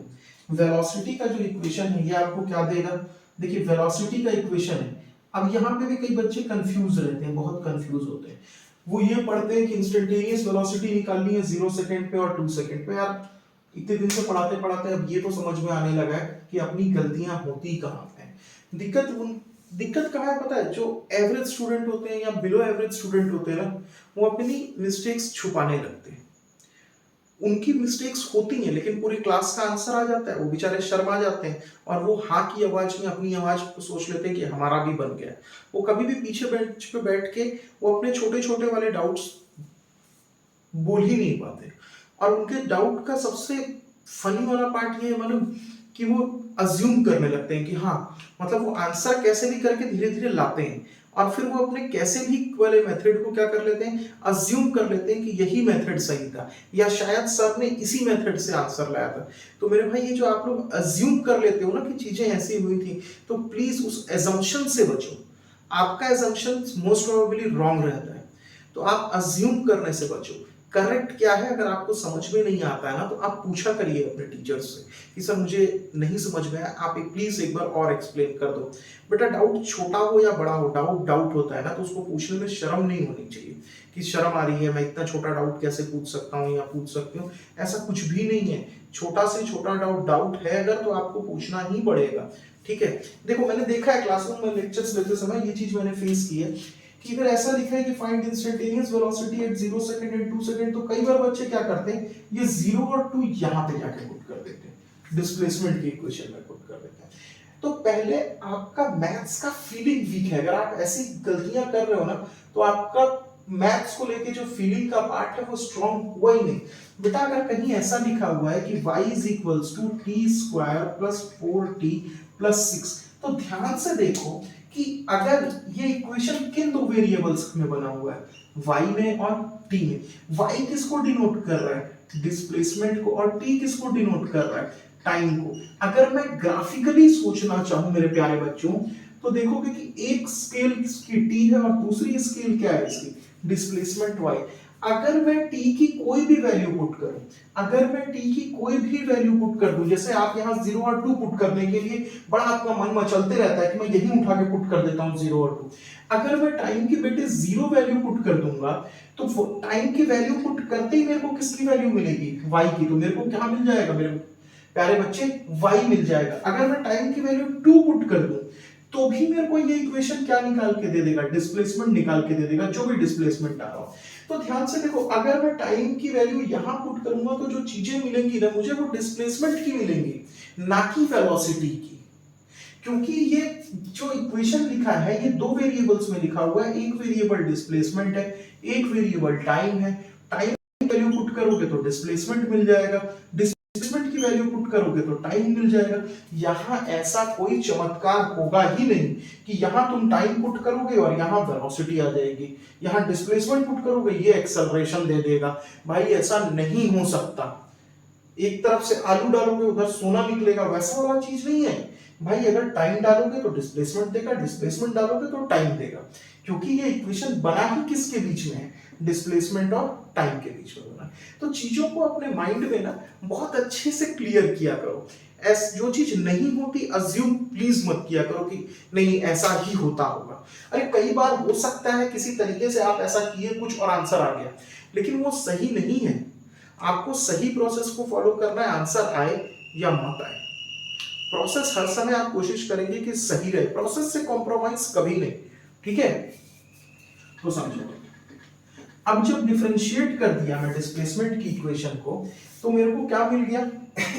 वेलोसिटी का जो इक्वेशन है ये आपको क्या देगा, देखिए वेलोसिटी का इक्वेशन है। अब यहाँ पे भी कई बच्चे कंफ्यूज रहते हैं, बहुत कंफ्यूज होते हैं। वो ये पढ़ते हैं कि इंस्टेंटेनियस वेलोसिटी निकालनी है 0 सेकंड पे और 2 सेकंड पे। यार इतने दिन से पढ़ाते पढ़ाते अब ये तो समझ में आने लगा है कि अपनी गलतियां होती कहाँ पे। दिक्कत कहाँ है पता है, जो एवरेज स्टूडेंट होते हैं या बिलो एवरेज स्टूडेंट होते हैं ना, वो अपनी मिस्टेक्स छुपाने लगते हैं। उनकी मिस्टेक्स होती हैं लेकिन पूरी क्लास का आंसर आ जाता है, वो बेचारे शर्मा जाते हैं और वो हाँ की आवाज में अपनी आवाज को सोच लेते हैं कि हमारा भी बन गया। वो कभी भी पीछे बेंच पे बैठ के वो अपने छोटे छोटे वाले डाउट्स बोल ही नहीं पाते। और उनके डाउट का सबसे फनी वाला पार्ट ये है मालूम, कि वो अज्यूम करने लगते हैं कि हाँ, मतलब वो आंसर कैसे भी करके धीरे धीरे लाते हैं और फिर वो अपने कैसे भी वाले मेथड को क्या कर लेते हैं, अज्यूम कर लेते हैं कि यही मेथड सही था या शायद सर ने इसी मेथड से आंसर लाया था। तो मेरे भाई ये जो आप लोग अज्यूम कर लेते हो ना कि चीजें ऐसी हुई थी, तो प्लीज उस एजम्पशन से बचो। आपका एजम्पशन मोस्ट प्रोबेबली रॉन्ग रहता है, तो आप अज्यूम करने से बचो। करेक्ट क्या है, अगर आपको समझ में नहीं आता है ना तो आप पूछा करिए अपने टीचर से कि सर मुझे नहीं समझ में आया, आप प्लीज एक बार और एक्सप्लेन कर दो। बेटा डाउट छोटा हो या बड़ा हो, डाउट होता है ना, तो उसको पूछने में शर्म नहीं होनी चाहिए कि शर्म आ रही है, मैं इतना छोटा डाउट कैसे पूछ सकता हूँ या पूछ सकती हूँ। ऐसा कुछ भी नहीं है, छोटा से छोटा डाउट है अगर तो आपको पूछना ही पड़ेगा, ठीक है। देखो मैंने देखा है क्लासरूम में लेक्चर्स लेते समय ये चीज मैंने फेस की है कि इधर ऐसा लिखा है कि find instantaneous velocity eight 0 second and 2 second, तो कई बार बच्चे क्या करते हैं, ये 0 और 2 यहां पे जाके पुट कर देते हैं, डिस्प्लेसमेंट की इक्वेशन में पुट कर देते हैं। तो पहले आपका मैथ्स का फीलिंग वीक है। अगर आप ऐसी गलतियां कर रहे हो ना, तो आपका मैथ्स को लेके जो फीलिंग का पार्ट है वो स्ट्रांग हुआ ही नहीं। बेटा अगर कहीं ऐसा लिखा हुआ है कि y is equals to t square plus 4t plus 6, तो ध्यान से देखो कि अगर ये इक्वेशन किन दो वेरिएबल्स में बना हुआ है, y में और t में। y किसको डिनोट कर रहा है, डिस्प्लेसमेंट को, और t किसको डिनोट कर रहा है, टाइम को। अगर मैं ग्राफिकली सोचना चाहूं मेरे प्यारे बच्चों, तो देखोगे कि एक स्केल की t है और दूसरी स्केल क्या है इसकी, डिस्प्लेसमेंट y। अगर मैं t की कोई भी वैल्यू पुट करूं, अगर मैं t की कोई भी वैल्यू पुट कर दूं, जैसे आप यहाँ 0 और 2 पुट करने के लिए बड़ा आपका मन मचलते रहता है कि मैं यही उठा के पुट कर देता हूं 0 और 2। अगर मैं टाइम की बेटे 0 वैल्यू पुट कर दूंगा तो टाइम की वैल्यू पुट करते ही मेरे को किसकी वैल्यू मिलेगी, y की। तो मेरे को क्या मिल जाएगा मेरे प्यारे बच्चे, y मिल जाएगा। अगर मैं टाइम की वैल्यू 2 पुट कर दूं तो भी मेरे को ये इक्वेशन क्या निकाल के दे देगा, डिस्प्लेसमेंट निकाल के दे देगा, जो भी डिस्प्लेसमेंट आ रहा हो। तो ध्यान से देखो, अगर मैं टाइम की वैल्यू यहां पुट करूंगा तो जो चीजें मिलेंगी ना मुझे, वो डिस्प्लेसमेंट की मिलेंगी, ना कि वेलोसिटी की। क्योंकि ये जो इक्वेशन लिखा है ये दो वेरिएबल्स में लिखा हुआ है, एक वेरिएबल डिस्प्लेसमेंट है, एक वेरिएबल टाइम है। टाइम की वैल्यू पुट करोगे तो डिस्प्लेसमेंट मिल जाएगा, डिस्प्लेसमेंट की वैल्यू पुट करोगे तो टाइम मिल जाएगा। यहां ऐसा कोई चमत्कार होगा ही नहीं कि यहां तुम टाइम पुट करोगे और यहां वेलोसिटी आ जाएगी, यहां डिस्प्लेसमेंट पुट करोगे ये एक्सेलरेशन दे देगा। भाई ऐसा नहीं हो सकता। एक तरफ से आलू डालोगे उधर सोना निकलेगा, वैसा वाला चीज नहीं है भाई। अगर टाइम डालोगे तो डिस्प्लेसमेंट देगा, डिस्प्लेसमेंट डालोगे तो टाइम देगा, क्योंकि ये इक्वेशन बना ही किसके बीच में है, डिस्प्लेसमेंट और टाइम के बीच में बना। तो चीजों को अपने माइंड में ना बहुत अच्छे से क्लियर किया करो। जो चीज नहीं होती अज्यूम प्लीज मत किया करो कि नहीं ऐसा ही होता होगा। अरे कई बार हो सकता है किसी तरीके से आप ऐसा किए कुछ और आंसर आ गया, लेकिन वो सही नहीं है। आपको सही प्रोसेस को फॉलो करना है, आंसर आए या मत आए। प्रोसेस हर समय आप कोशिश करेंगे कि सही रहे, प्रोसेस से कॉम्प्रोमाइज कभी नहीं, ठीक है। तो समझो, अब जब डिफरेंशिएट कर दिया मैं डिस्प्लेसमेंट की इक्वेशन को, तो मेरे को क्या मिल गया,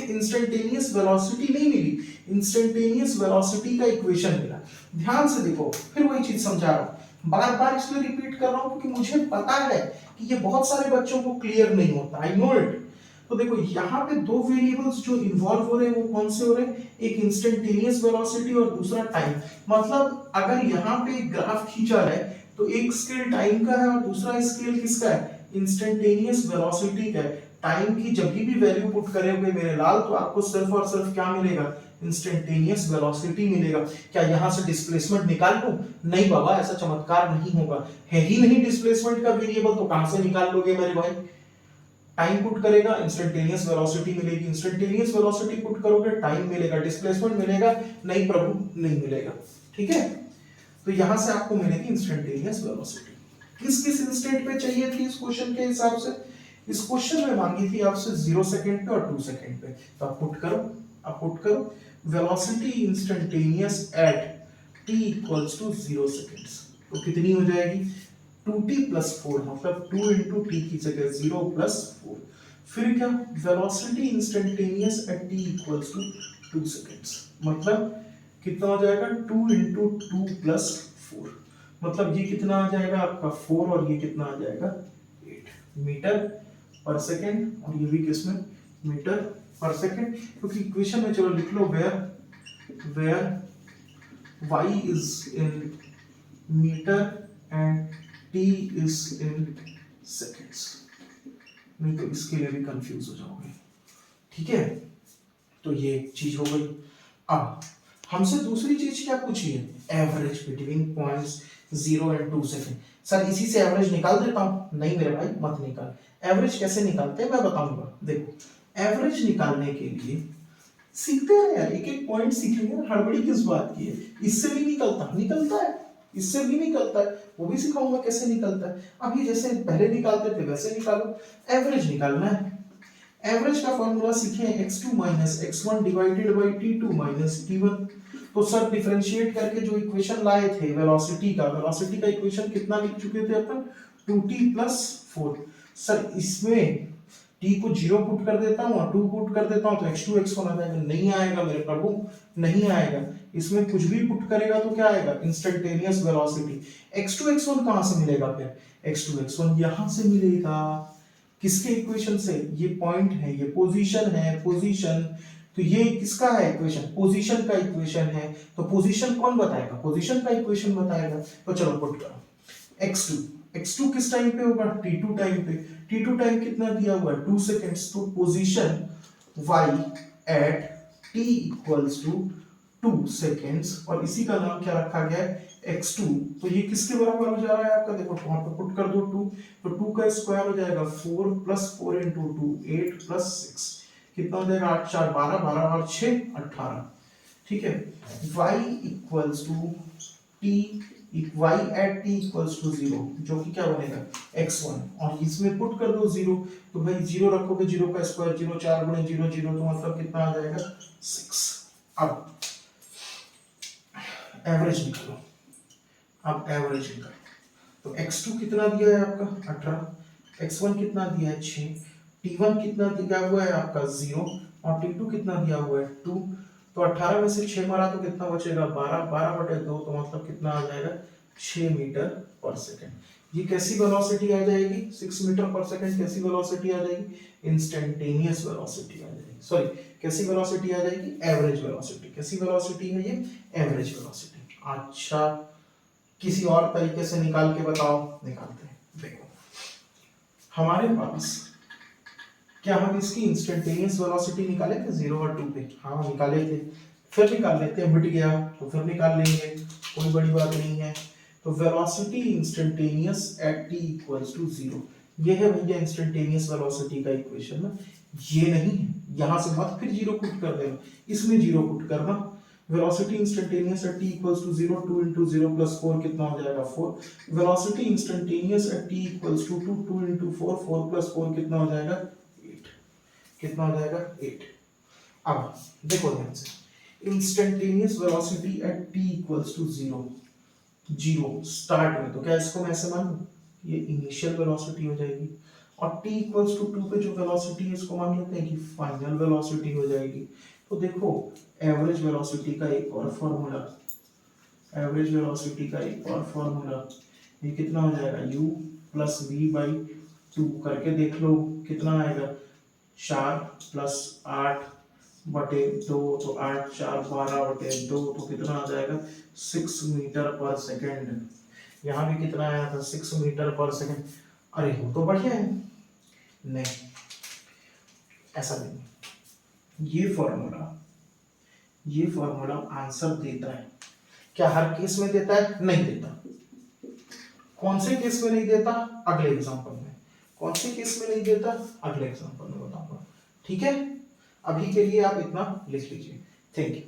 इंस्टेंटेनियस वेलोसिटी नहीं मिली, इंस्टेंटेनियस वेलोसिटी का इक्वेशन मिला। ध्यान से देखो, फिर वही चीज समझा रहा हूं, बार बार इसलिए रिपीट कर रहा हूं क्योंकि मुझे पता है कि ये बहुत सारे बच्चों को क्लियर नहीं होता, आई नो इट। तो देखो यहाँ पे दो वेरिएबल्स जो इन्वॉल्व हो रहे हैं वो कौन से हो रहे हैं, एक इंस्टेंटेनियस वेलोसिटी और दूसरा टाइम। मतलब अगर यहाँ पे ग्राफ खींचा है तो एक स्केल टाइम का है और दूसरा स्केल किसका है, इंस्टेंटेनियस वेलोसिटी का है। टाइम की जब भी वैल्यू पुट करेंगे मेरे लाल तो आपको सिर्फ और सिर्फ क्या मिलेगा, इंस्टेंटेनियस वेलोसिटी मिलेगा। क्या यहां से डिस्प्लेसमेंट निकाल लूं, नहीं बाबा ऐसा चमत्कार नहीं होगा, है ही नहीं डिस्प्लेसमेंट का वेरिएबल, तो कहां से निकाल लोगे मेरे भाई। टाइम पुट करेगा इंस्टेंटेनियस वेलोसिटी मिलेगी, इंस्टेंटेनियस वेलोसिटी पुट करोगे टाइम मिलेगा, डिस्प्लेसमेंट मिलेगा नहीं प्रभु नहीं मिलेगा, ठीक है। तो यहां से आपको मिलेगी इंस्टेंटेनियस वेलोसिटी। किस किस इंस्टेंट पे चाहिए थी इस क्वेश्चन के हिसाब से, इस क्वेश्चन में मांगी थी आपसे 0 सेकंड पे और 2 सेकंड पे। तो आप पुट करो, आप पुट करो velocity instantaneous at t equals to 0 seconds, तो कितनी हो जाएगी 2t प्लस 4, मतलब 2 इंटू टी की जगह 0 प्लस 4। फिर क्या, velocity instantaneous at t equals to 2 seconds, मतलब कितना हो जाएगा 2 इंटू 2 प्लस 4, मतलब ये कितना आ जाएगा आपका 4 और ये कितना आ जाएगा 8 मीटर पर सेकेंड, और ये भी किसमें मीटर पर सेकेंड। क्योंकि इक्वेशन में चलो लिख लो where y is in metre and t is in seconds, नहीं तो इसके लिए भी कंफ्यूज हो जाओगे, ठीक है। तो ये चीज हो गई। अब हमसे दूसरी चीज क्या पूछी है, average between points 0 and 2 second. Sir इसी से एवरेज निकाल देता हूं, नहीं मेरे भाई मत निकाल। एवरेज कैसे निकालते हैं मैं बताऊंगा। देखो एवरेज निकालने के लिए सीखते हैं यार, एक एक पॉइंट सीखेंगे, हड़बड़ी किस बात की है। इससे भी निकलता है, इससे भी निकलता है, वो भी सिखाऊंगा कैसे निकलता है। अभी जैसे पहले निकालते थे वैसे निकालो। एवरेज निकालना है, एवरेज का फॉर्मूला सीखे x2 minus x1 divided by t2 minus t1। तो सर डिफरेंशिएट करके जो इक्वेशन लाए थे वेलोसिटी का इक्वेशन कितना लिख चुके थे अपन, 2t प्लस 4। सर इसमें t को 0 पुट कर देता हूं और 2 पुट कर देता हूं तो x2 x1 आ जाएगा, नहीं आएगा मेरे प्रभु, नहीं आएगा। इसमें कुछ भी पुट करेगा तो क्या आएगा, इंस्टेंटेनियस वेलोसिटी। x2 x1 कहां से मिलेगा फिर, x2 x1 यहां से मिलेगा, किसके इक्वेशन से, ये पॉइंट है, ये पोजीशन है, पोजीशन। तो ये किसका है इक्वेशन, पोजीशन का इक्वेशन है। तो पोजीशन कौन बताएगा, पोजीशन का इक्वेशन बताएगा। तो चलो पुट करो x2 किस टाइम पे होगा, t2 टाइम पे। t2 टाइम कितना दिया हुआ है 2 सेकंड्स। तो position y at t equals to 2 seconds और इसी का नाम क्या रखा गया है x2। तो ये किसके बराबर हो जा रहा है आपका, देखो वहां पे पुट कर दो 2, तो 2 का स्क्वायर हो जाएगा 4 प्लस 4 इंटू 2 8 प्लस 6 कितना हो जाएगा 8 4 12 12 और 6 18। ठीक है, y equals to t y at t equals to 0 जो कि क्या बनेगा x1 और इसमें पुट कर दो 0, तो भाई 0 रखोगे 0 का स्क्वायर 0 4 गुणे 0 0 तो मतलब कितना आ जाएगा 6। अब एवरेज निकालो, अब एवरेज निकालो, तो x2 कितना दिया है आपका 18, x1 कितना दिया है 6, t1 कितना दिया हुआ है आपका 0 और t2 कितना दिया हुआ है 2। तो 18 में से 6 मारा तो कितना बचेगा 12, 12 बटे 2 तो मतलब कितना आ जाएगा 6 मीटर पर सेकंड। ये कैसी वेलोसिटी आ जाएगी 6 मीटर पर सेकंड, कैसी वेलोसिटी आ जाएगी इंस्टेंटेनियस वेलोसिटी आ जाएगी, सॉरी कैसी वेलोसिटी आ जाएगी एवरेज वेलोसिटी। कैसी वेलोसिटी है ये एवरेज वेलोसिटी। अच्छा किसी और तरीके से निकाल के बताओ, निकालते हैं। देखो हमारे पास क्या हम इसकी इंस्टेंटेनियस वेलोसिटी निकाले थे 0 और 2 पे, हाँ निकाले थे, फिर निकाल लेते हैं, मिट गया तो फिर निकाल लेंगे, कोई बड़ी बात नहीं है। तो velocity instantaneous at t equals to 0, ये है भैया इंस्टेंटेनियस वेलोसिटी का इक्वेशन ना, ये नहीं है, यहां से मत फिर 0 पुट कर देना, इसमें 0 पुट करना। Velocity instantaneous at t equals to 0, 2 into 0 plus 4 कितना हो जाएगा 4। Velocity instantaneous at t equals to 2, 2 into 4, 4 plus 4 कितना हो जाएगा 8, कितना हो जाएगा 8। अब देखो ध्यान से, instantaneous velocity at t equals to 0, 0 start में, तो क्या इसको मैं ऐसे मान लूं, ये इनिशियल वेलोसिटी हो जाएगी, और t इक्वल्स टू 2 पे जो वेलोसिटी है इसको मान लेते हैं कि फाइनल वेलोसिटी हो जाएगी। तो देखो एवरेज वेलोसिटी का एक और फॉर्मूला, एवरेज वेलोसिटी का एक और फॉर्मूला, ये कितना हो जाएगा u प्लस v बाई 2 करके देख लो कितना आएगा 4 प्लस 8 बटे 2, तो 8 4 12 बटे 2 तो कितना आ जाएगा 6 मीटर पर सेकेंड। यहाँ भी कितना आया था 6 मीटर पर सेकेंड। अरे हो तो बढ़िया है, नहीं ऐसा नहीं, ये फॉर्मूला आंसर देता है क्या, हर केस में देता है नहीं देता। कौन से केस में नहीं देता अगले एग्जांपल में, कौन से केस में नहीं देता अगले एग्जांपल में बताऊंगा। ठीक है, अभी के लिए आप इतना लिख लीजिए। Thank you.